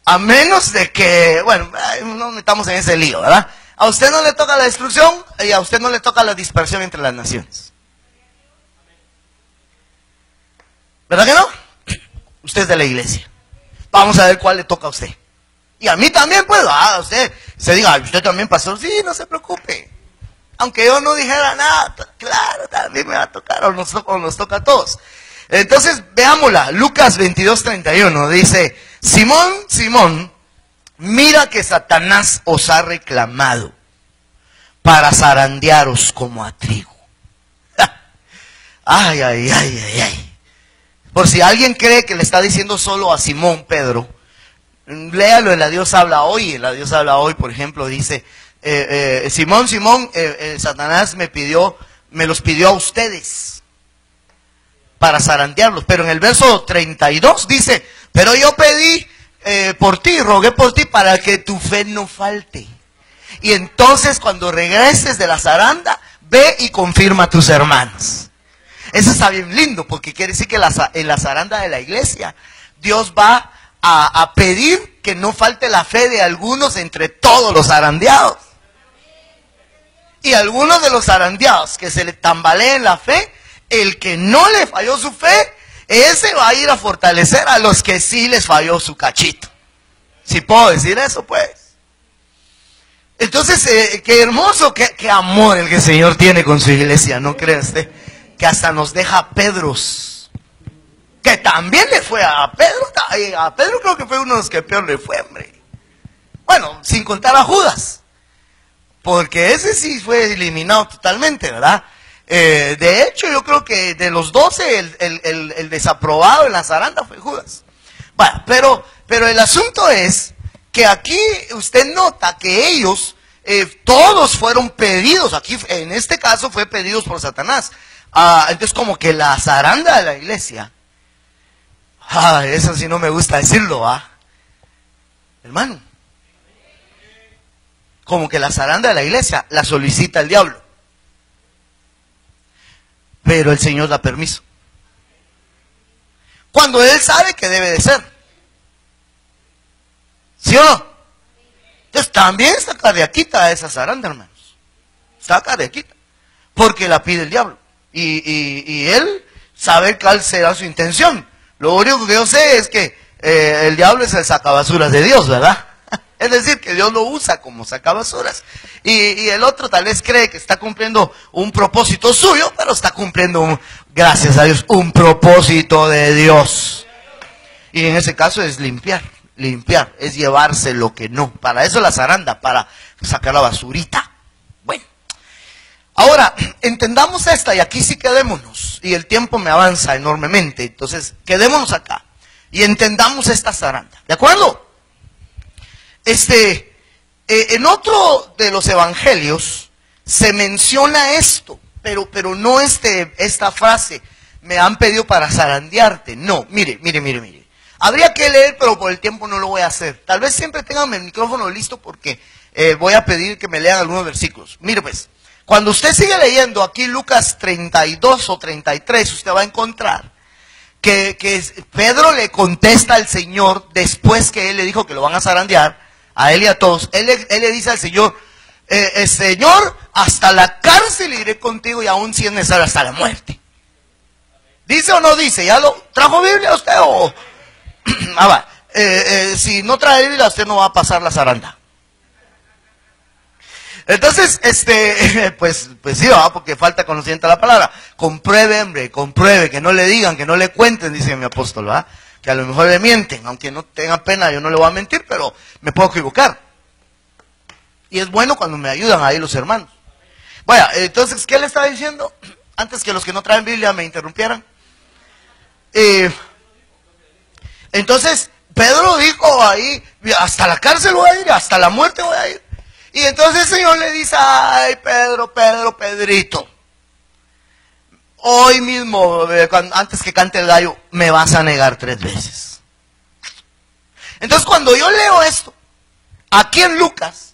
a menos de que, bueno, no nos metamos en ese lío, ¿verdad? A usted no le toca la destrucción y a usted no le toca la dispersión entre las naciones. ¿Verdad que no? Usted es de la iglesia. Vamos a ver cuál le toca a usted. Y a mí también, pues, usted se diga, usted también pasó. Sí, no se preocupe. Aunque yo no dijera nada, claro, también me va a tocar, o nos toca a todos. Entonces, veámosla. Lucas 22:31 dice, Simón, Simón, mira que Satanás os ha reclamado para zarandearos como a trigo. Ay, ay, ay, ay, ay. Por si alguien cree que le está diciendo solo a Simón Pedro, léalo en La Dios habla hoy. En La Dios habla hoy, por ejemplo, dice, Simón, Simón, Satanás me los pidió a ustedes para zarandearlos. Pero en el verso 32 dice, pero yo pedí por ti, rogué por ti para que tu fe no falte. Y entonces cuando regreses de la zaranda, ve y confirma a tus hermanos. Eso está bien lindo, porque quiere decir que en la zaranda de la iglesia, Dios va a pedir que no falte la fe de algunos entre todos los zarandeados. Y algunos de los zarandeados que se le tambaleen la fe, el que no le falló su fe, ese va a ir a fortalecer a los que sí les falló su cachito. Si puedo decir eso, pues. Entonces, qué hermoso, qué amor el que el Señor tiene con su iglesia, ¿no cree usted? Que hasta nos deja Pedros, que también le fue a Pedro. A Pedro creo que fue uno de los que peor le fue, hombre. Bueno, sin contar a Judas, porque ese sí fue eliminado totalmente, ¿verdad? De hecho, yo creo que de los 12, el desaprobado en la zaranda fue Judas. Bueno, pero el asunto es que aquí usted nota que ellos, todos fueron pedidos, aquí en este caso fue pedidos por Satanás. Entonces como que la zaranda de la iglesia, eso sí no me gusta decirlo, hermano, como que la zaranda de la iglesia la solicita el diablo. pero el Señor da permiso. Cuando Él sabe que debe de ser. ¿Sí o no? Entonces también está cardiaquita esa zaranda, hermanos. Está cardiaquita. Porque la pide el diablo. Y Él sabe cuál será su intención. Lo único que yo sé es que el diablo es el sacabasuras de Dios, ¿verdad? Es decir, que Dios lo usa como sacabasuras. Y el otro tal vez cree que está cumpliendo un propósito suyo, pero está cumpliendo, gracias a Dios, un propósito de Dios. Y en ese caso es limpiar, es llevarse lo que no. Para eso la zaranda, para sacar la basurita. Bueno, ahora, entendamos esta, y aquí sí quedémonos. Y el tiempo me avanza enormemente, entonces quedémonos acá. Y entendamos esta zaranda, ¿de acuerdo? En otro de los evangelios se menciona esto, pero no esta frase, me han pedido para zarandearte. No, mire. Habría que leer, pero por el tiempo no lo voy a hacer. Tal vez siempre tengan el micrófono listo porque voy a pedir que me lean algunos versículos. Mire pues, cuando usted sigue leyendo aquí Lucas 32 o 33, usted va a encontrar que Pedro le contesta al Señor después que él le dijo que lo van a zarandear, a él y a todos. Él le dice al Señor, Señor, hasta la cárcel iré contigo y aún si es necesario hasta la muerte. ¿Dice o no dice? ¿Ya lo trajo Biblia usted o...? Si no trae Biblia usted no va a pasar la zaranda. Entonces, pues sí, porque falta conocimiento de la palabra. Compruebe, hombre, compruebe, que no le digan, que no le cuenten, dice mi apóstol, ¿verdad? Que a lo mejor le mienten, aunque no tenga pena, yo no le voy a mentir, pero me puedo equivocar. Y es bueno cuando me ayudan ahí los hermanos. Bueno, entonces, ¿qué le estaba diciendo? Antes que los que no traen Biblia me interrumpieran. Entonces, Pedro dijo ahí, hasta la cárcel voy a ir, hasta la muerte voy a ir. Y entonces el Señor le dice, ay, Pedrito, hoy mismo, antes que cante el gallo, me vas a negar 3 veces. Entonces cuando yo leo esto, aquí en Lucas,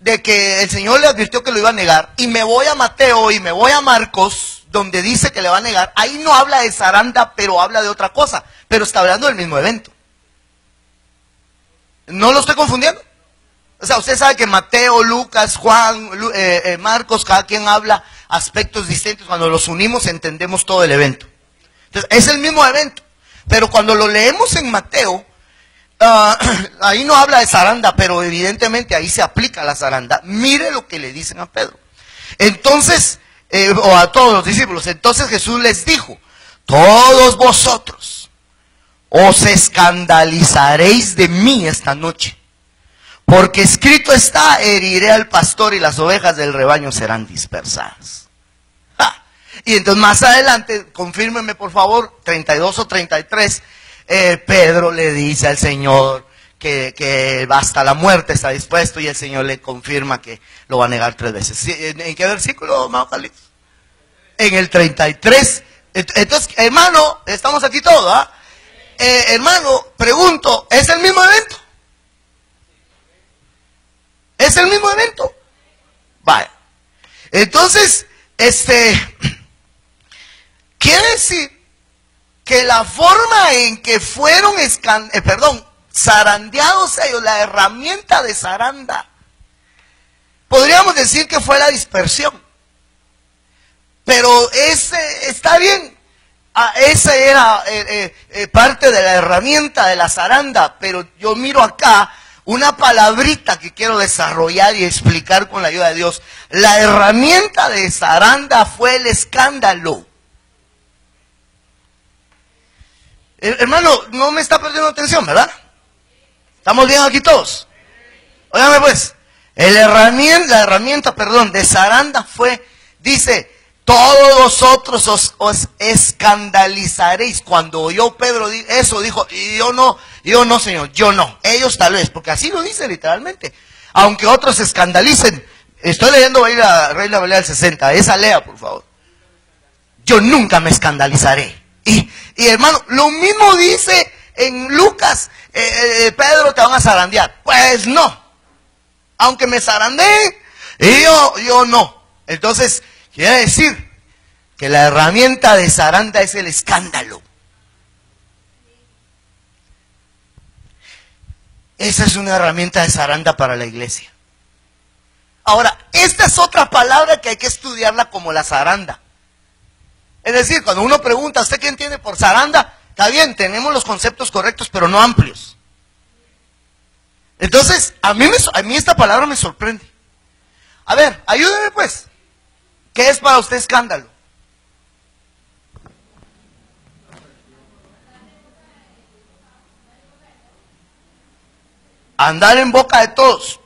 de que el Señor le advirtió que lo iba a negar, y me voy a Mateo y me voy a Marcos, donde dice que le va a negar, ahí no habla de zaranda, pero habla de otra cosa, pero está hablando del mismo evento. ¿No lo estoy confundiendo? O sea, usted sabe que Mateo, Lucas, Juan, Marcos, cada quien habla aspectos distintos. Cuando los unimos entendemos todo el evento. Entonces, es el mismo evento. Pero cuando lo leemos en Mateo, ahí no habla de zaranda, pero evidentemente ahí se aplica la zaranda. Mire lo que le dicen a Pedro. Entonces, o a todos los discípulos. Entonces Jesús les dijo, todos vosotros os escandalizaréis de mí esta noche. Porque escrito está, heriré al pastor y las ovejas del rebaño serán dispersadas. Y entonces más adelante, confírmeme por favor, 32 o 33, Pedro le dice al Señor que hasta la muerte está dispuesto y el Señor le confirma que lo va a negar 3 veces. ¿En qué versículo, hermano Carlitos? En el 33. Entonces, hermano, estamos aquí todos, hermano, pregunto, ¿es el mismo evento? ¿Es el mismo evento? Vale. Entonces, quiere decir que la forma en que fueron zarandeados ellos, la herramienta de zaranda, podríamos decir que fue la dispersión. Pero está bien, esa era parte de la herramienta de la zaranda, pero yo miro acá una palabrita que quiero desarrollar y explicar con la ayuda de Dios. La herramienta de zaranda fue el escándalo. Hermano, no me está perdiendo atención, ¿verdad? ¿Estamos bien aquí todos? Óigame pues, la herramienta de zaranda fue, dice, todos vosotros os escandalizaréis. Cuando oyó Pedro eso, dijo, yo no, Señor, yo no. Ellos tal vez, porque así lo dice literalmente. Aunque otros se escandalicen. Estoy leyendo ahí la Reina Valera del 60. Esa lea, por favor. Yo nunca me escandalizaré. Y hermano, lo mismo dice en Lucas. Pedro, te van a zarandear. Pues no. Aunque me zarandeen, yo no. Entonces, quiere decir que la herramienta de zaranda es el escándalo. Esa es una herramienta de zaranda para la iglesia. Ahora, esta es otra palabra que hay que estudiarla como la zaranda. Es decir, cuando uno pregunta, ¿usted qué entiende por zaranda? Está bien, tenemos los conceptos correctos, pero no amplios. Entonces, a mí esta palabra me sorprende. A ver, ayúdeme pues. ¿Qué es para usted escándalo? Andar en boca de todos.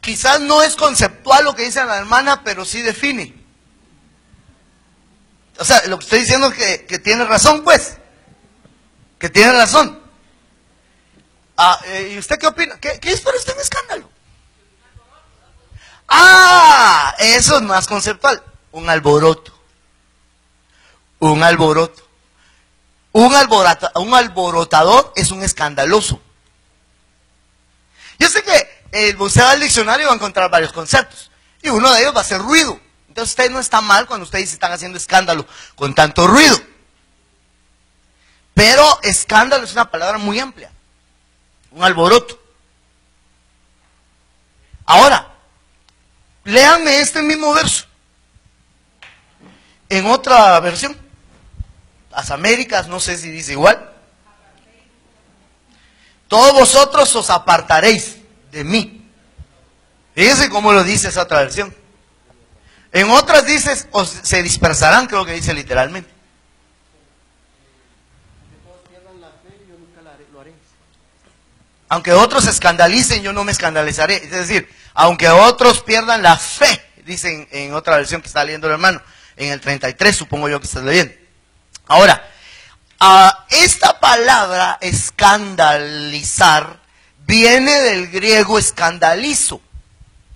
Quizás no es conceptual lo que dice la hermana, pero sí define. O sea, lo que estoy diciendo es que tiene razón, pues. Que tiene razón. ¿Y usted qué opina? ¿Qué es para usted un escándalo? Eso es más conceptual. Un alboroto. Un alboroto. Un alborotador es un escandaloso. Yo sé que usted va al diccionario y va a encontrar varios conceptos. Y uno de ellos va a ser ruido. Entonces usted no está mal cuando usted dice están haciendo escándalo con tanto ruido. Pero escándalo es una palabra muy amplia. Un alboroto. Ahora, léanme este mismo verso. En otra versión. Las Américas, no sé si dice igual. Todos vosotros os apartaréis de mí. Fíjense cómo lo dice esa otra versión. En otras dices, se dispersarán, creo que dice literalmente. Aunque otros se escandalicen, yo no me escandalizaré. Es decir, aunque otros pierdan la fe, dicen en otra versión que está leyendo el hermano, en el 33, supongo yo que estás leyendo. Ahora, esta palabra escandalizar viene del griego escandalizo.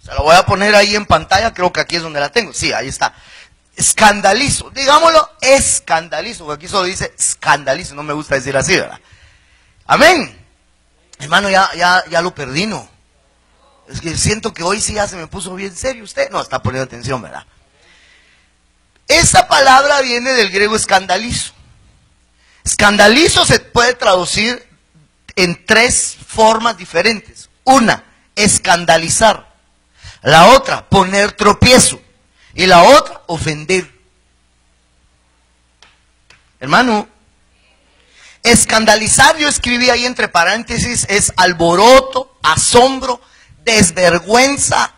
Se la voy a poner ahí en pantalla, creo que aquí es donde la tengo. Sí, ahí está. Escandalizo, digámoslo, escandalizo, porque aquí solo dice escandalizo, no me gusta decir así, ¿verdad? Amén. Hermano, ya lo perdí, ¿no? Es que siento que hoy sí ya se me puso bien serio usted. No, está poniendo atención, ¿verdad? Esta palabra viene del griego escandalizo. Escandalizo se puede traducir en tres formas diferentes. Una, escandalizar. La otra, poner tropiezo. Y la otra, ofender. Hermano, escandalizar, yo escribí ahí entre paréntesis, es alboroto, asombro, desvergüenza,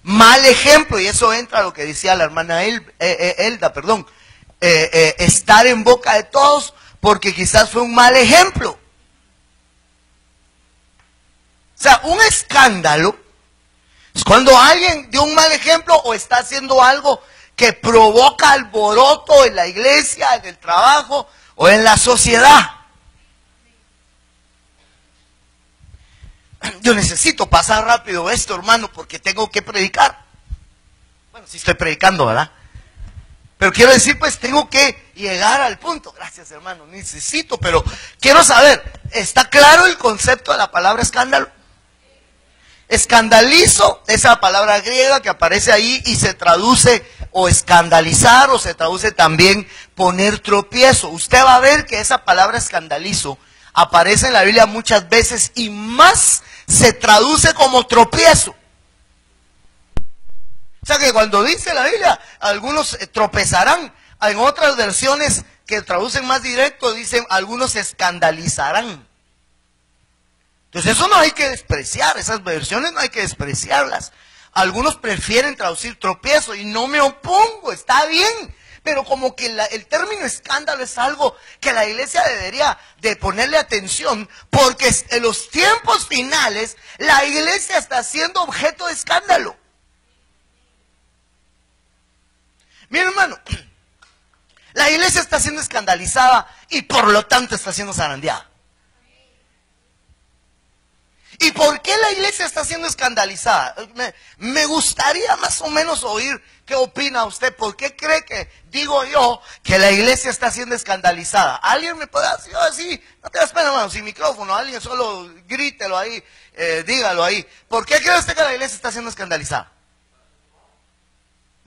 mal ejemplo. Y eso entra a lo que decía la hermana Elda, estar en boca de todos porque quizás fue un mal ejemplo. O sea, un escándalo es cuando alguien dio un mal ejemplo o está haciendo algo que provoca alboroto en la iglesia, en el trabajo o en la sociedad. Yo necesito pasar rápido esto, hermano, porque tengo que predicar. Bueno, sí estoy predicando, ¿verdad? Pero quiero decir, pues, tengo que llegar al punto. Gracias, hermano, necesito, pero quiero saber, ¿está claro el concepto de la palabra escándalo? Escandalizo, esa palabra griega que aparece ahí y se traduce o escandalizar o se traduce también poner tropiezo. Usted va a ver que esa palabra escandalizo aparece en la Biblia muchas veces y más se traduce como tropiezo. O sea que cuando dice la Biblia, algunos tropezarán. En otras versiones que traducen más directo dicen, algunos se escandalizarán. Entonces eso no hay que despreciar, esas versiones no hay que despreciarlas. Algunos prefieren traducir tropiezo y no me opongo, está bien. Pero como que el término escándalo es algo que la iglesia debería de ponerle atención, porque en los tiempos finales la iglesia está siendo objeto de escándalo. Mi hermano, la iglesia está siendo escandalizada y por lo tanto está siendo zarandeada. ¿Y por qué la iglesia está siendo escandalizada? Me gustaría más o menos oír qué opina usted. ¿Por qué cree que, digo yo, que la iglesia está siendo escandalizada? ¿Alguien me puede decir así? No te das pena, hermano, sin micrófono. Alguien solo grítelo ahí, dígalo ahí. ¿Por qué cree usted que la iglesia está siendo escandalizada?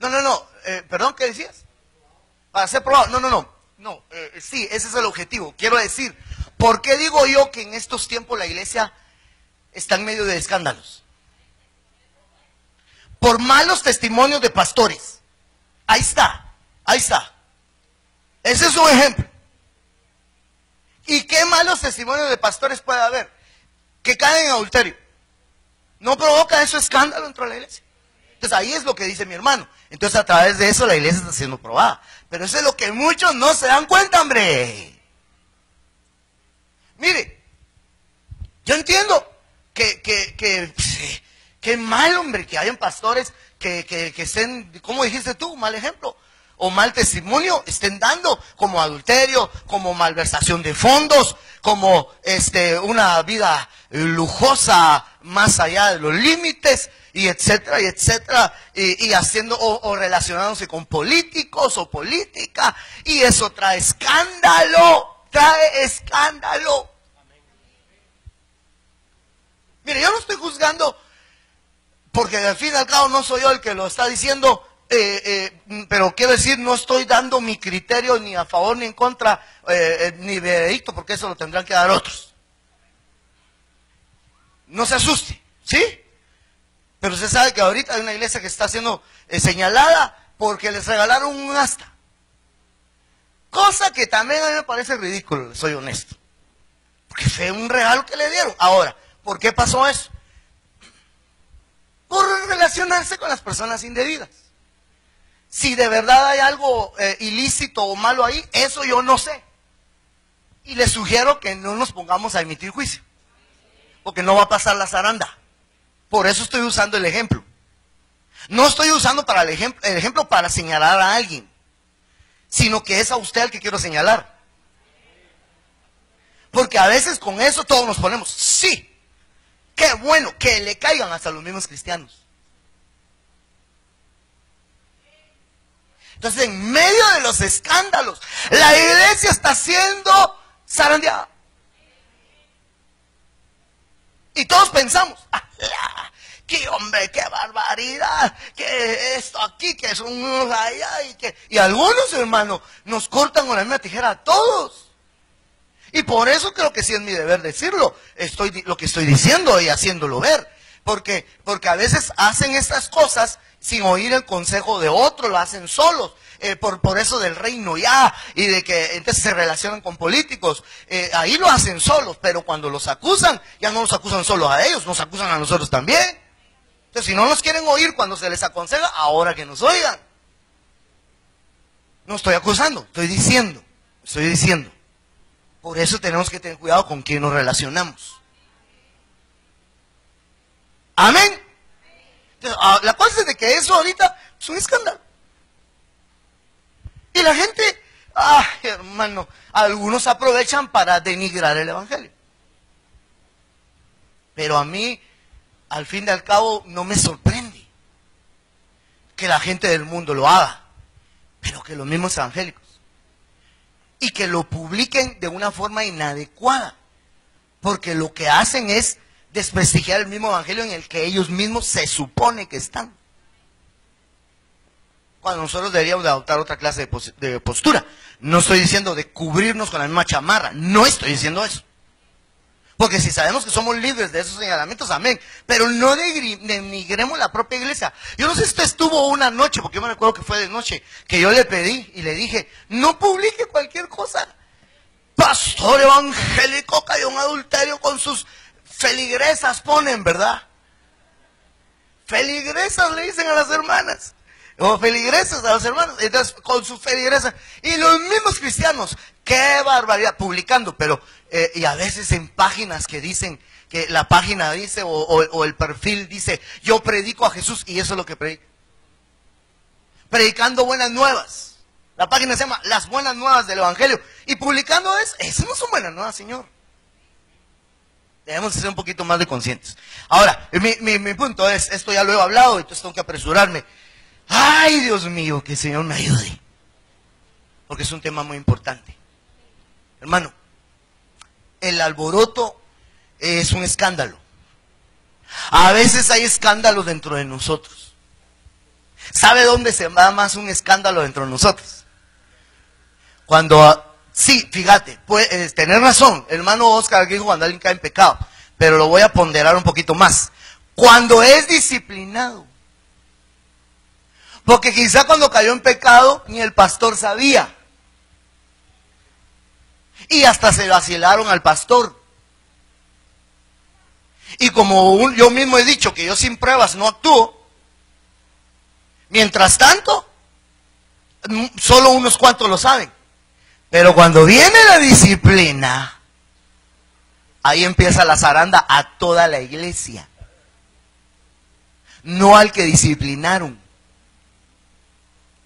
No. Perdón, ¿qué decías? Para ser probado. No, sí, ese es el objetivo. Quiero decir, ¿por qué digo yo que en estos tiempos la iglesia está en medio de escándalos? Por malos testimonios de pastores. Ahí está. Ese es un ejemplo. ¿Y qué malos testimonios de pastores puede haber? Que caen en adulterio. ¿No provoca eso escándalo dentro de la iglesia? Entonces ahí es lo que dice mi hermano. Entonces a través de eso la iglesia está siendo probada. Pero eso es lo que muchos no se dan cuenta, hombre. Mire, yo entiendo que mal, hombre, que hayan pastores que estén, ¿cómo dijiste tú? Mal ejemplo o mal testimonio estén dando, como adulterio, como malversación de fondos, como una vida lujosa más allá de los límites, y etcétera, y haciendo o relacionándose con políticos o política, y eso trae escándalo. Mire, yo no estoy juzgando, porque al fin y al cabo no soy yo el que lo está diciendo, pero quiero decir, no estoy dando mi criterio ni a favor ni en contra, ni veredicto, porque eso lo tendrán que dar otros. No se asuste, ¿sí? Pero usted sabe que ahorita hay una iglesia que está siendo señalada porque les regalaron un asta. Cosa que también a mí me parece ridículo, soy honesto. Porque fue un regalo que le dieron. Ahora, ¿por qué pasó eso? Por relacionarse con las personas indebidas. Si de verdad hay algo ilícito o malo ahí, eso yo no sé. Y les sugiero que no nos pongamos a emitir juicio. Porque no va a pasar la zaranda. Por eso estoy usando el ejemplo. No estoy usando el ejemplo para señalar a alguien, sino que es a usted al que quiero señalar. Porque a veces con eso todos nos ponemos, sí, qué bueno, que le caigan hasta los mismos cristianos. Entonces, en medio de los escándalos, la iglesia está siendo zarandeada. Y todos pensamos, ¡qué hombre, qué barbaridad! Que esto aquí, que son unos allá, y algunos, hermanos, nos cortan con la misma tijera a todos. Y por eso creo que sí es mi deber decirlo, lo que estoy diciendo y haciéndolo ver. Porque a veces hacen estas cosas sin oír el consejo de otro, lo hacen solos. Por eso del reino ya, y de que entonces se relacionan con políticos, ahí lo hacen solos, pero cuando los acusan, ya no los acusan solo a ellos, nos acusan a nosotros también. Entonces si no nos quieren oír cuando se les aconseja, ahora que nos oigan. No estoy acusando, estoy diciendo. Por eso tenemos que tener cuidado con quién nos relacionamos. Amén. Entonces, la cosa es de que eso ahorita es un escándalo. Y la gente, hermano, algunos aprovechan para denigrar el evangelio. Pero a mí, al fin y al cabo, no me sorprende que la gente del mundo lo haga, pero que los mismos evangélicos, y que lo publiquen de una forma inadecuada, porque lo que hacen es desprestigiar el mismo evangelio en el que ellos mismos se supone que están. Cuando nosotros deberíamos de adoptar otra clase de postura. No estoy diciendo de cubrirnos con la misma chamarra, no estoy diciendo eso. Porque si sabemos que somos libres de esos señalamientos, amén. Pero no denigremos la propia iglesia. Yo no sé si usted estuvo una noche, porque yo me recuerdo que fue de noche, que yo le pedí y le dije, no publique cualquier cosa. Pastor evangélico cayó en adulterio con sus feligresas, ponen, ¿verdad? Feligresas le dicen a las hermanas. O feligresas a los hermanos, entonces con sus feligresas, y los mismos cristianos, qué barbaridad, publicando, pero, y a veces en páginas que dicen, que la página dice, o el perfil dice, yo predico a Jesús, y eso es lo que predica. Predicando buenas nuevas. La página se llama Las Buenas Nuevas del Evangelio, y publicando eso no son buenas nuevas, Señor. Debemos ser un poquito más de conscientes. Ahora, mi punto es, esto ya lo he hablado, entonces tengo que apresurarme. Ay, Dios mío, que el Señor me ayude. Porque es un tema muy importante. Hermano, el alboroto es un escándalo. A veces hay escándalos dentro de nosotros. ¿Sabe dónde se va más un escándalo dentro de nosotros? Sí, fíjate, puedes tener razón, hermano Oscar dijo cuando alguien cae en pecado, pero lo voy a ponderar un poquito más. Cuando es disciplinado. Porque quizá cuando cayó en pecado ni el pastor sabía. Y hasta se vacilaron al pastor. Y como yo mismo he dicho que yo sin pruebas no actúo, mientras tanto, solo unos cuantos lo saben. Pero cuando viene la disciplina, ahí empieza la zaranda a toda la iglesia. No al que disciplinaron.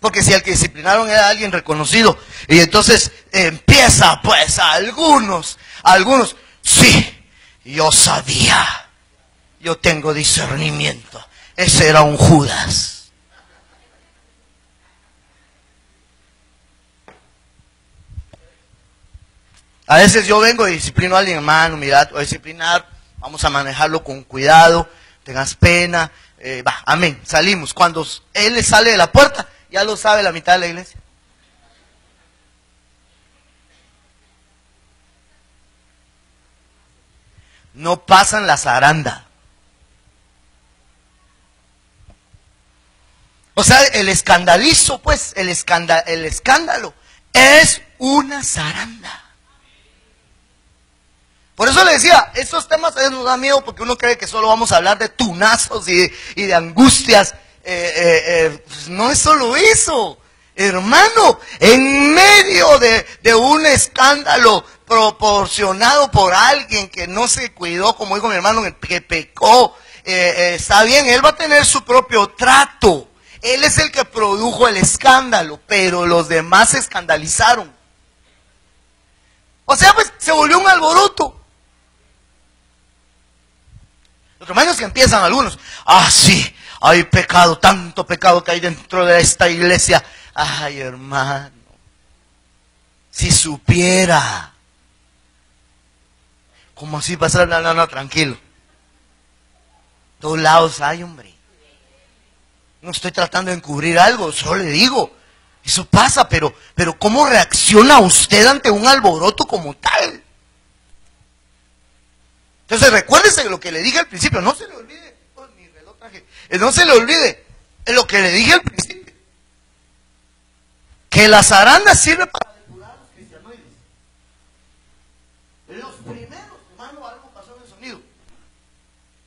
Porque si al que disciplinaron era alguien reconocido, y entonces empieza pues a algunos, sí, yo sabía, yo tengo discernimiento, ese era un Judas. A veces yo vengo y disciplino a alguien, hermano, mira, te voy a disciplinar, vamos a manejarlo con cuidado, tengas pena, amén, salimos. Cuando él sale de la puerta, ya lo sabe la mitad de la iglesia. No pasan la zaranda. O sea, el escandalizo, pues, el escándalo es una zaranda. Por eso le decía, estos temas a veces nos da miedo porque uno cree que solo vamos a hablar de tunazos y de angustias. Pues no es solo eso, hermano, en medio de un escándalo proporcionado por alguien que no se cuidó, como dijo mi hermano, que pecó, está bien, él va a tener su propio trato, él es el que produjo el escándalo, pero los demás se escandalizaron. O sea, pues se volvió un alboroto. Los hermanos que empiezan algunos, sí, hay pecado, tanto pecado que hay dentro de esta iglesia. Ay, hermano, si supiera. ¿Cómo así pasar? No, tranquilo. Todos lados hay, hombre. No estoy tratando de encubrir algo, solo le digo. Eso pasa, pero ¿cómo reacciona usted ante un alboroto como tal? Entonces recuérdese lo que le dije al principio, no se le olvide, mi reloj traje, no se le olvide lo que le dije al principio, que la zaranda sirve para depurar a los cristianoides. Los primeros, hermano, algo pasó en el sonido,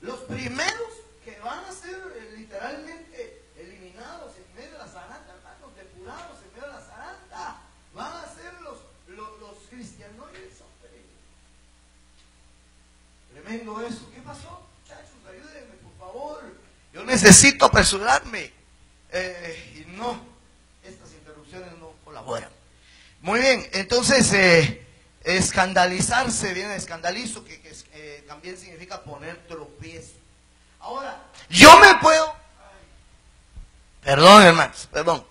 los primeros que van a ser literalmente eliminados en medio de la zaranda, hermanos, depurados en medio de la zaranda, van a ser los cristianoides. Tremendo eso. ¿Qué pasó? Muchachos, ayúdenme, por favor. Yo necesito apresurarme. Y no, estas interrupciones no colaboran. Muy bien, entonces, escandalizarse, viene de escandalizo, que también significa poner tropiezo. Ahora, yo me puedo... Perdón, hermanos, perdón.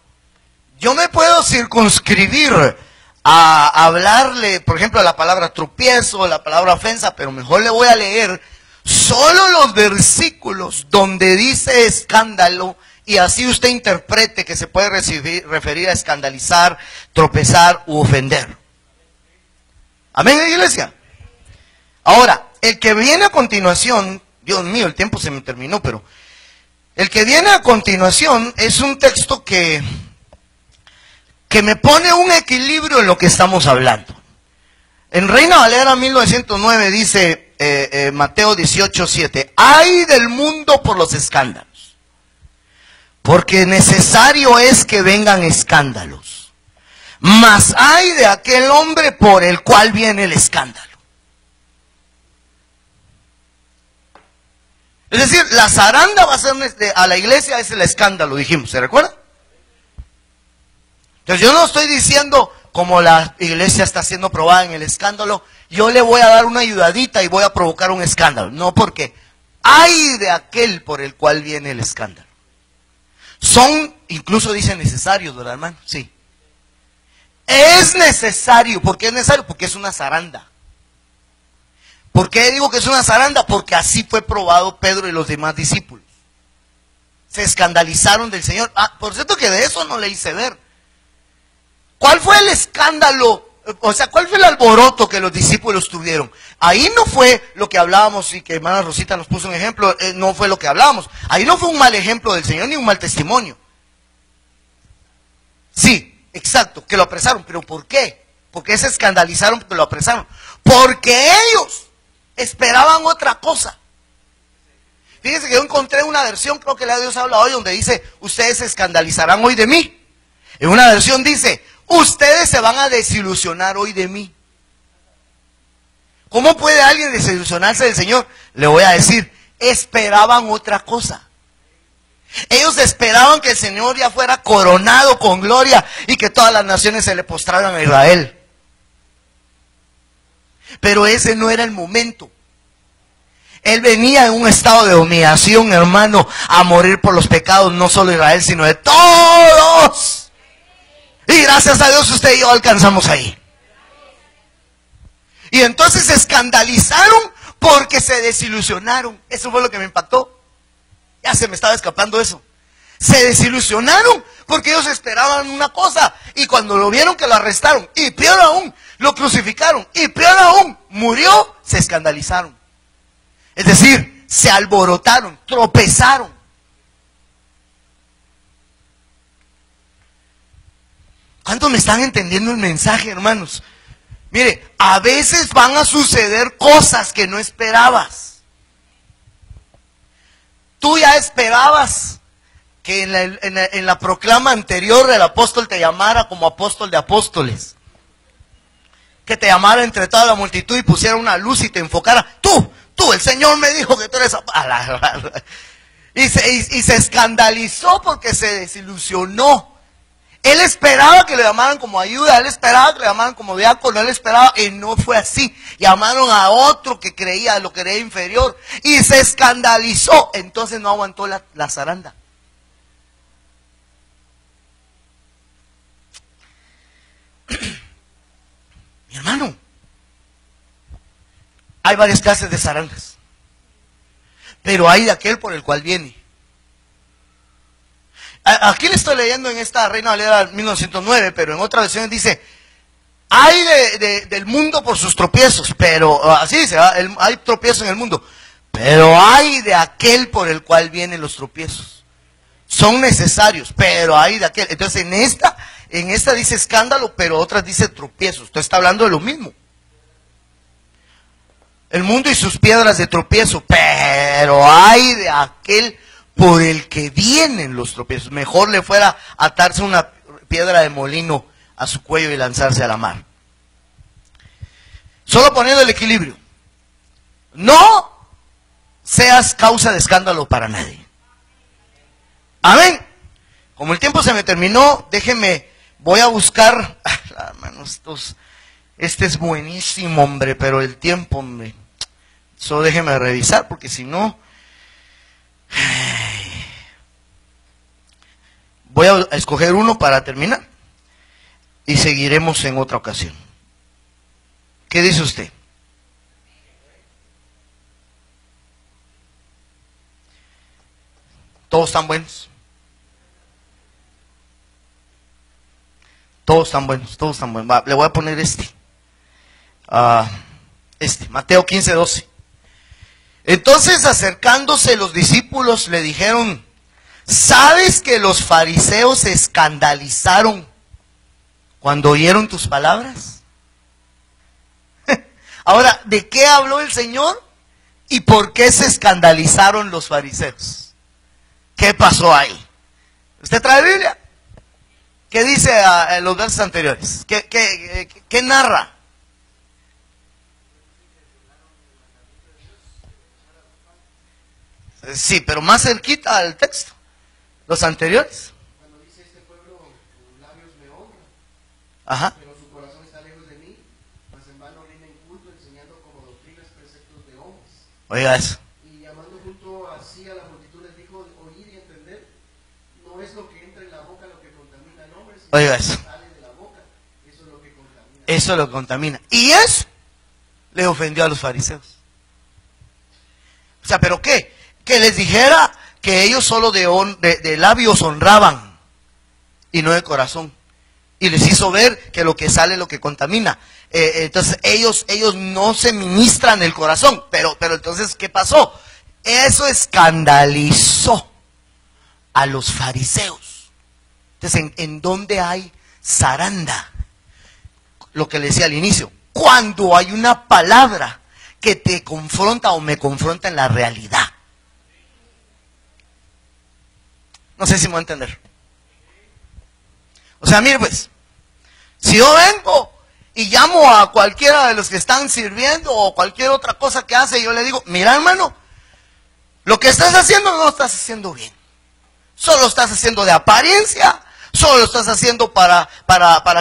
Yo me puedo circunscribir a hablarle, por ejemplo, la palabra tropiezo, la palabra ofensa, pero mejor le voy a leer solo los versículos donde dice escándalo, y así usted interprete que se puede referir a escandalizar, tropezar u ofender. Amén, iglesia. Ahora, el que viene a continuación, Dios mío, el tiempo se me terminó, pero el que viene a continuación es un texto que me pone un equilibrio en lo que estamos hablando. En Reina Valera 1909 dice Mateo 18:7, ¡ay del mundo por los escándalos! Porque necesario es que vengan escándalos, mas ¡ay de aquel hombre por el cual viene el escándalo! Es decir, la zaranda va a ser a la iglesia, es el escándalo, dijimos, ¿se recuerda? Entonces yo no estoy diciendo, como la iglesia está siendo probada en el escándalo, yo le voy a dar una ayudadita y voy a provocar un escándalo. No, porque hay de aquel por el cual viene el escándalo. Son, incluso dicen necesarios, ¿verdad, hermano? Sí. Es necesario. ¿Por qué es necesario? Porque es una zaranda. ¿Por qué digo que es una zaranda? Porque así fue probado Pedro y los demás discípulos. Se escandalizaron del Señor. Por cierto que de eso no le hice ver. ¿Cuál fue el escándalo? O sea, ¿cuál fue el alboroto que los discípulos tuvieron? Ahí no fue lo que hablábamos y que hermana Rosita nos puso un ejemplo, no fue lo que hablábamos. Ahí no fue un mal ejemplo del Señor ni un mal testimonio. Sí, exacto, que lo apresaron. ¿Pero por qué? ¿Por qué se escandalizaron porque lo apresaron? Porque ellos esperaban otra cosa. Fíjense que yo encontré una versión, creo que la Dios habla hoy, donde dice, ustedes se escandalizarán hoy de mí. En una versión dice, ustedes se van a desilusionar hoy de mí. ¿Cómo puede alguien desilusionarse del Señor? Le voy a decir, esperaban otra cosa. Ellos esperaban que el Señor ya fuera coronado con gloria y que todas las naciones se le postraran a Israel. Pero ese no era el momento. Él venía en un estado de humillación, hermano, a morir por los pecados, no solo de Israel, sino de todos. Y gracias a Dios usted y yo alcanzamos ahí. Y entonces se escandalizaron porque se desilusionaron. Eso fue lo que me impactó. Ya se me estaba escapando eso. Se desilusionaron porque ellos esperaban una cosa. Y cuando lo vieron que lo arrestaron, y peor aún, lo crucificaron, y peor aún, murió, se escandalizaron. Es decir, se alborotaron, tropezaron. ¿Cuántos me están entendiendo el mensaje, hermanos? Mire, a veces van a suceder cosas que no esperabas. Tú ya esperabas que en la proclama anterior el apóstol te llamara como apóstol de apóstoles. Que te llamara entre toda la multitud y pusiera una luz y te enfocara. Tú, el Señor me dijo que tú eres... Y se escandalizó porque se desilusionó. Él esperaba que le llamaran como ayuda, él esperaba que le llamaran como diácono, él esperaba, y no fue así. Llamaron a otro que creía, lo creía inferior, y se escandalizó. Entonces no aguantó la zaranda. Mi hermano, hay varias clases de zarandas, pero hay de aquel por el cual viene. Aquí le estoy leyendo en esta Reina Valera 1909, pero en otra versión dice, hay del mundo por sus tropiezos, pero así dice, hay tropiezos en el mundo, pero hay de aquel por el cual vienen los tropiezos. Son necesarios, pero hay de aquel. Entonces en esta dice escándalo, pero otras dice tropiezos. Entonces está hablando de lo mismo. El mundo y sus piedras de tropiezo, pero hay de aquel por el que vienen los tropiezos. Mejor le fuera atarse una piedra de molino a su cuello y lanzarse a la mar. Solo poniendo el equilibrio. No seas causa de escándalo para nadie. Amén. Como el tiempo se me terminó, déjeme, voy a buscar, hermano, este es buenísimo, hombre, pero el tiempo, hombre, solo déjeme revisar, porque si no, voy a escoger uno para terminar y seguiremos en otra ocasión. ¿Qué dice usted? ¿Todos están buenos? Todos están buenos, todos están buenos. Le voy a poner Mateo 15:12. Entonces, acercándose los discípulos, le dijeron, ¿sabes que los fariseos se escandalizaron cuando oyeron tus palabras? Ahora, ¿de qué habló el Señor? ¿Y por qué se escandalizaron los fariseos? ¿Qué pasó ahí? ¿Usted trae Biblia? ¿Qué dice en los versos anteriores? ¿Qué narra? Sí, pero más cerquita al texto. Los anteriores.
Cuando dice este pueblo, tus labios me honran,
Ajá.
pero su corazón está lejos de mí, mas en vano rinden culto enseñando como doctrinas preceptos de hombres.
Oiga eso.
Y llamando junto así a la multitud les dijo, oír y entender, no es lo que entra en la boca lo que contamina al hombre, sino
Oiga
lo
eso.
que sale de la boca, eso es lo que contamina.
Eso lo contamina. Y eso le ofendió a los fariseos. O sea, ¿pero qué? Que les dijera que ellos solo de labios honraban y no de corazón. Y les hizo ver que lo que sale es lo que contamina. Entonces ellos no se ministran el corazón. Pero entonces, ¿qué pasó? Eso escandalizó a los fariseos. Entonces, ¿en dónde hay zaranda? Lo que le decía al inicio. Cuando hay una palabra que te confronta o me confronta en la realidad. No sé si me voy a entender. O sea, mire pues, si yo vengo y llamo a cualquiera de los que están sirviendo o cualquier otra cosa que hace, yo le digo, mira hermano, lo que estás haciendo no lo estás haciendo bien. Solo estás haciendo de apariencia, solo lo estás haciendo para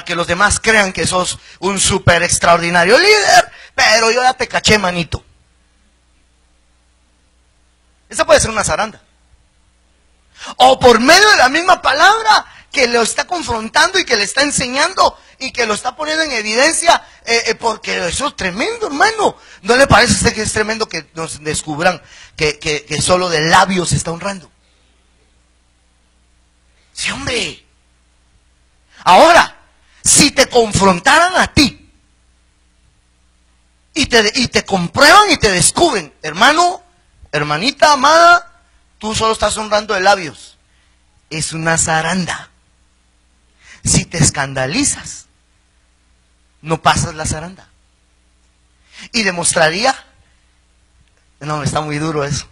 que los demás crean que sos un súper extraordinario líder, pero yo ya te caché, manito. Esa puede ser una zaranda. O por medio de la misma palabra que lo está confrontando y que le está enseñando y que lo está poniendo en evidencia, porque eso es tremendo, hermano. ¿No le parece a usted que es tremendo que nos descubran que solo de labios se está honrando? Sí, hombre. Ahora, si te confrontaran a ti y te comprueban y te descubren, hermano, hermanita amada, tú solo estás honrando de labios, es una zaranda. Si te escandalizas, no pasas la zaranda. Y demostraría, no, está muy duro eso.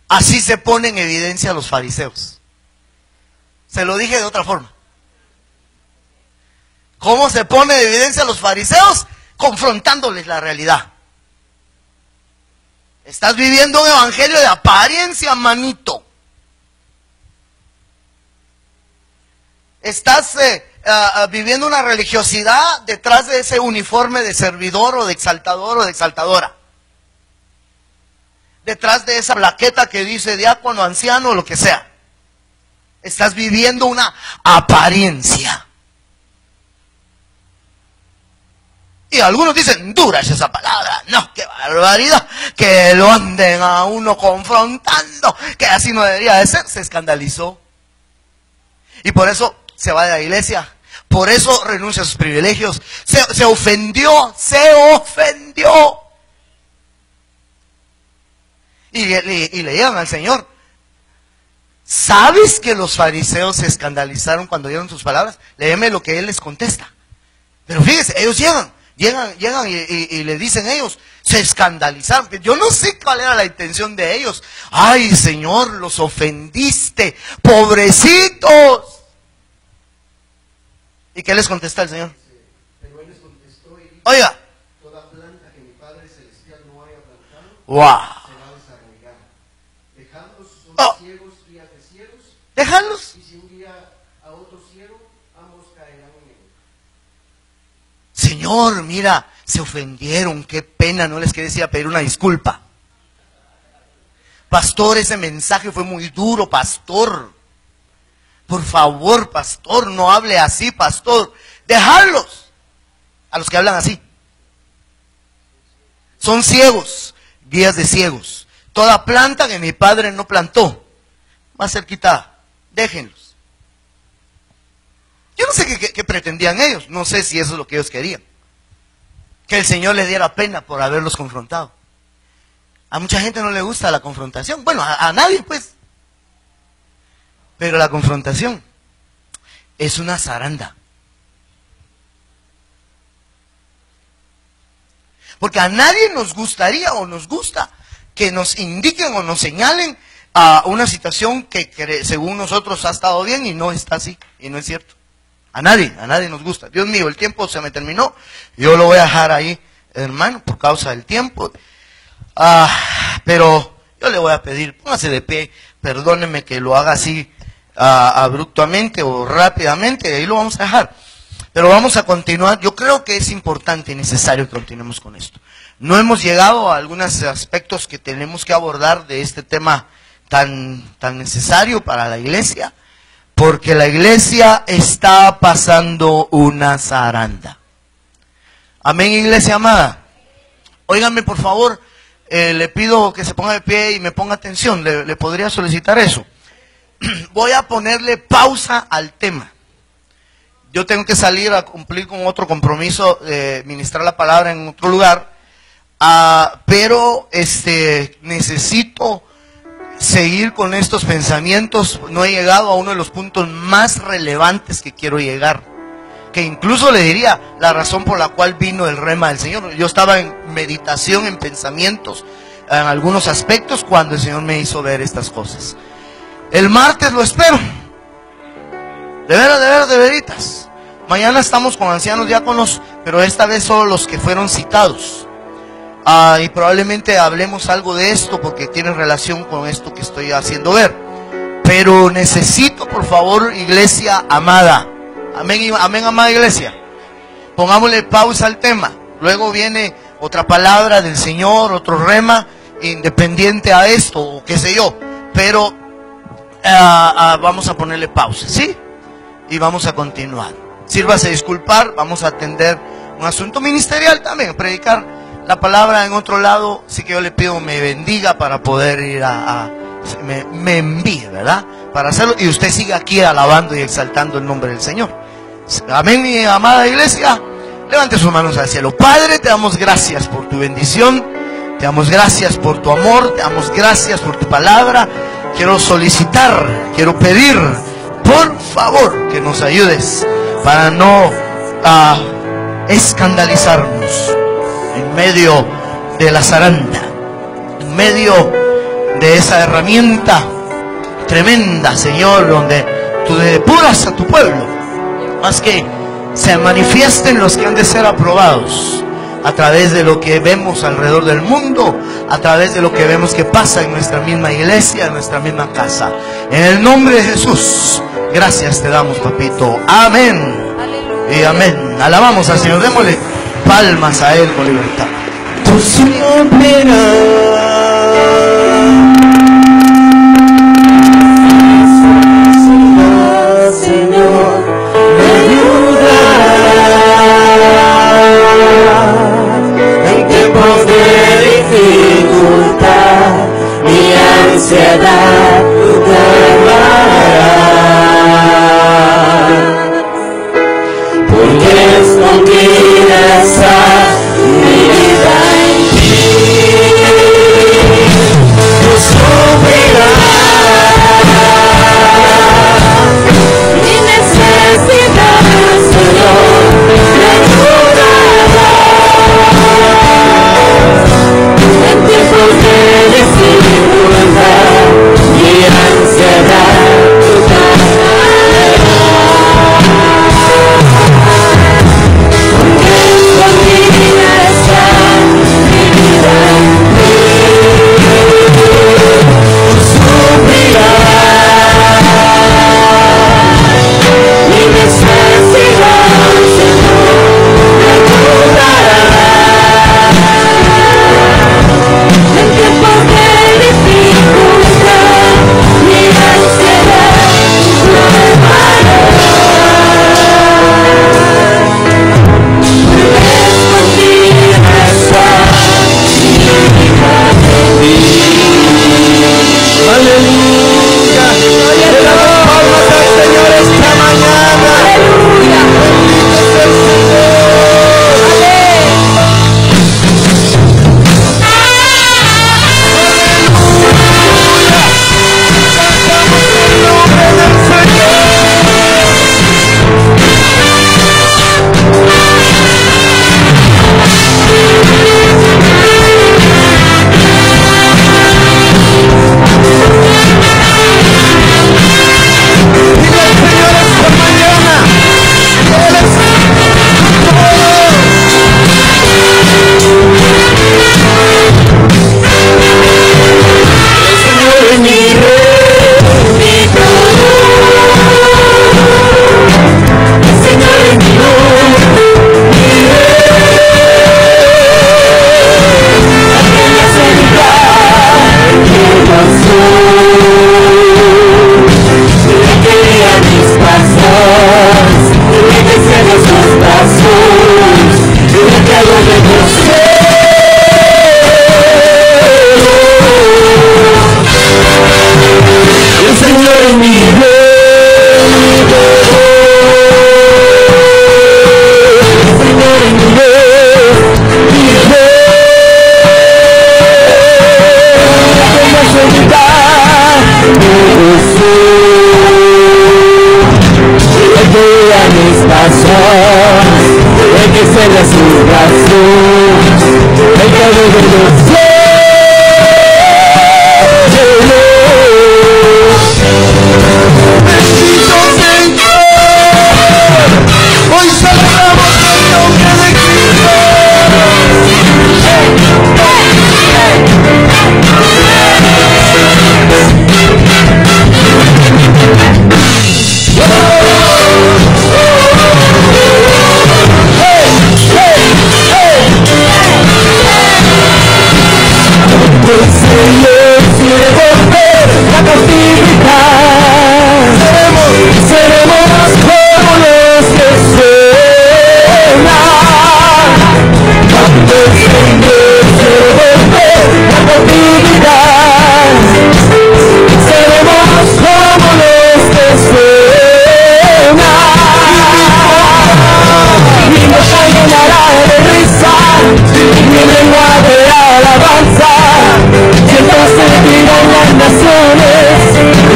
Así se pone en evidencia a los fariseos. Se lo dije de otra forma. ¿Cómo se pone en evidencia a los fariseos? Confrontándoles la realidad. Estás viviendo un evangelio de apariencia, manito. Estás viviendo una religiosidad detrás de ese uniforme de servidor o de exaltador o de exaltadora. Detrás de esa plaqueta que dice diácono, anciano o lo que sea. Estás viviendo una apariencia. Y algunos dicen, dura es esa palabra. No, qué barbaridad. Que lo anden a uno confrontando. Que así no debería de ser. Se escandalizó. Y por eso se va de la iglesia. Por eso renuncia a sus privilegios. Se ofendió. Se ofendió. Y le llegan al Señor. ¿Sabes que los fariseos se escandalizaron cuando oyeron sus palabras? Léeme lo que Él les contesta. Pero fíjese, ellos llegan y le dicen ellos, se escandalizaron. Yo no sé cuál era la intención de ellos. Ay, Señor, los ofendiste, pobrecitos. ¿Y qué les contesta el Señor?
Pero él les contestó y dijo,
Oiga,
toda planta que mi Padre Celestial no haya plantado,
wow.
será desarraigada. Dejadlos, son
Oh.
ciegos, guías de ciegos,
Déjalos.
y si un día a otro ciego, ambos caerán en él.
Señor, mira, se ofendieron, qué pena, no les quería pedir una disculpa. Pastor, ese mensaje fue muy duro, pastor. Por favor, pastor, no hable así, pastor. Dejadlos a los que hablan así. Son ciegos, guías de ciegos. Toda planta que mi Padre no plantó va a ser quitada. Déjenlos. Yo no sé qué pretendían ellos. No sé si eso es lo que ellos querían. Que el Señor les diera pena por haberlos confrontado. A mucha gente no le gusta la confrontación. Bueno, a nadie pues. Pero la confrontación es una zaranda. Porque a nadie nos gustaría o nos gusta que nos indiquen o nos señalen a una situación que según nosotros ha estado bien y no está así, y no es cierto. A nadie nos gusta. Dios mío, el tiempo se me terminó. Yo lo voy a dejar ahí, hermano, por causa del tiempo. Pero yo le voy a pedir, póngase de pie, perdóneme que lo haga así abruptamente o rápidamente, ahí lo vamos a dejar. Pero vamos a continuar. Yo creo que es importante y necesario que continuemos con esto. No hemos llegado a algunos aspectos que tenemos que abordar de este tema tan necesario para la iglesia, porque la iglesia está pasando una zaranda. Amén, iglesia amada. Óiganme, por favor, le pido que se ponga de pie y me ponga atención. ¿Le podría solicitar eso? Voy a ponerle pausa al tema. yo tengo que salir a cumplir con otro compromiso, ministrar la palabra en otro lugar, pero necesito seguir con estos pensamientos. No he llegado a uno de los puntos más relevantes que quiero llegar, que incluso le diría la razón por la cual vino el rema del Señor. Yo estaba en meditación, en pensamientos, en algunos aspectos, cuando el Señor me hizo ver estas cosas. El martes lo espero, de veras, de veritas. Mañana estamos con ancianos diáconos, pero esta vez solo los que fueron citados. Y probablemente hablemos algo de esto porque tiene relación con esto que estoy haciendo ver. Pero necesito, por favor, iglesia amada. Amén, amén, amada iglesia. Pongámosle pausa al tema. Luego viene otra palabra del Señor, otro rema, independiente a esto, o qué sé yo. Pero vamos a ponerle pausa, ¿sí? Y vamos a continuar. Sírvase disculpar, vamos a atender un asunto ministerial también, predicar la palabra en otro lado. Así que yo le pido me bendiga para poder ir me envíe, ¿verdad? Para hacerlo, y usted siga aquí alabando y exaltando el nombre del Señor. Amén, mi amada iglesia. Levante sus manos al cielo. Padre, te damos gracias por tu bendición, te damos gracias por tu amor, te damos gracias por tu palabra. Quiero solicitar, quiero pedir, por favor, que nos ayudes para no escandalizarnos en medio de la zaranda, en medio de esa herramienta tremenda, Señor, donde tú depuras a tu pueblo, más que se manifiesten los que han de ser aprobados a través de lo que vemos alrededor del mundo, a través de lo que vemos que pasa en nuestra misma iglesia, en nuestra misma casa. En el nombre de Jesús, gracias te damos, papito. Amén. Y amén. Alabamos al Señor. Démosle palmas a Él con libertad.
Tu Señor Señor, me ayuda en tiempos de dificultad, mi ansiedad tú calmarás, porque escondida está mi vida en ti. Tú sufrirás mi necesidad, Señor, me ayudarás en tiempos de dificultad, mi ansiedad tú calmarás, porque escondida está mi vida en ti. Tú sufrirás mi necesidad, Señor, me ayudarás en tiempos de dificultad, mi ansiedad tú calmarás, porque escondida está mi vida en ti. Aleluya. Le damos palmas al Señor esta mañana. Aleluya. Bendito sea el Señor. Cantamos el nombre del Señor. Dile al Señor esta mañana que Él es el Señor es mi rey, mi todo. El Señor es mi luz, mi rey. Aquel es el lugar que yo soy. Dile que guía mis pasos, dile que cede sus brazos, dile que hago de conocer. El Señor es mi rey, mi todo. el que se le su razón, el que vive los
Bendito Señor, hoy celebramos el nombre de Cristo.
El Señor quiere volver la cautividad. Seremos como los que sueñan. Cuando el Señor quiere volver la cautividad, seremos como los que sueñan. Y nos llenará de risa mi lengua de alabanza. Y entonces dirán las naciones,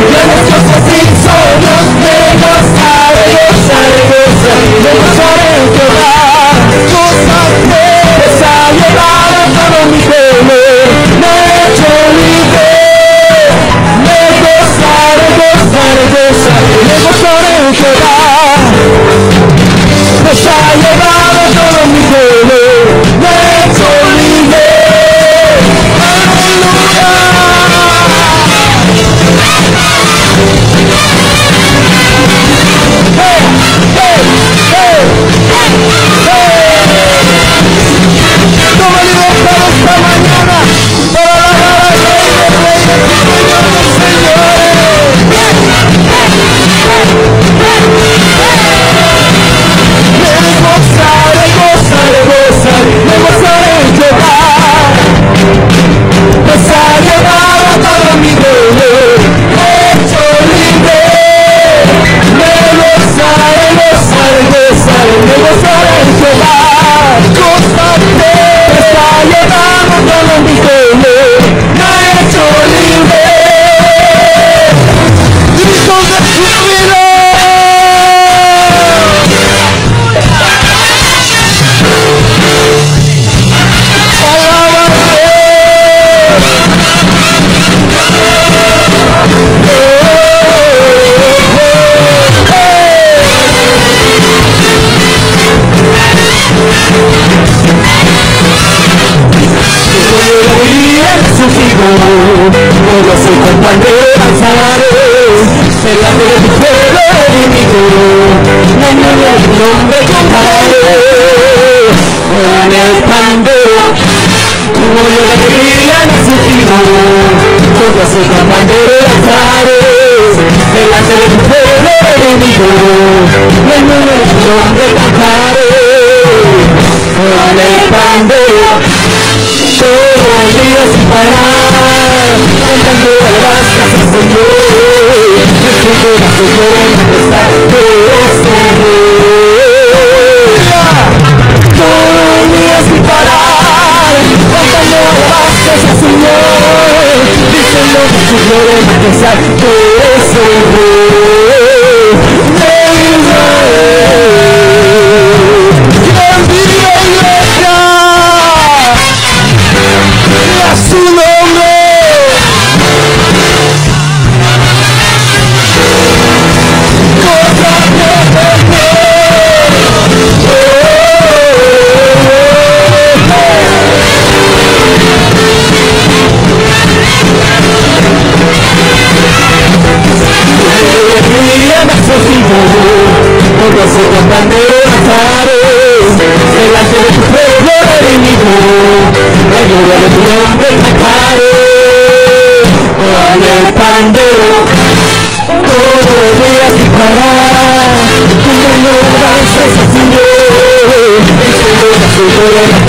grandiosos y solos, me gozaré, gozaré, gozaré, me gozaré en Jehová. Gozaré, pues ha llevado todo mi dolor, me ha hecho libre. Me gozaré, gozaré, gozaré, me gozaré en Jehová. Pues ha llevado todo mi dolor, me ha hecho libre.
Toma libertad esta mañana para alabar al Rey de Reyes y Señor de Señores.
Me gozaré, gozaré, gozaré, me gozaré en Jehová. Pues ha llevado todo mi dolor, me ha hecho libre. Me gozaré, gozaré, gozaré, me gozaré en Jehová. Gozaré, pues ha llevado todo mi dolor, me ha hecho libre.
¡Gritos de júbilo!
Todo se compañero alzaré, delante de tu pueblo enemigo, en el nombre cantaré, con el pandero, como yo de alegría en su trigo, todo se compañero alzaré, delante de tu pueblo enemigo, en el nombre cantaré, con el pandero, todos los días sin parar, cantando alabanzas al Señor, nuestro corazón quiere manifestar que es el Rey. Todos los días sin parar, cantando alabanzas al Señor, diciendo que su gloria manifestar que es el Rey de Israel.
¡Bendiga Iglesia! ¡A su nombre!
Todo se compañero alzaré, delante de tu pueblo enemigo, la gloria de tu nombre cantaré, con el pandero, todos los días sin parar, cantando alabanzas al Señor, enseñando su gloria.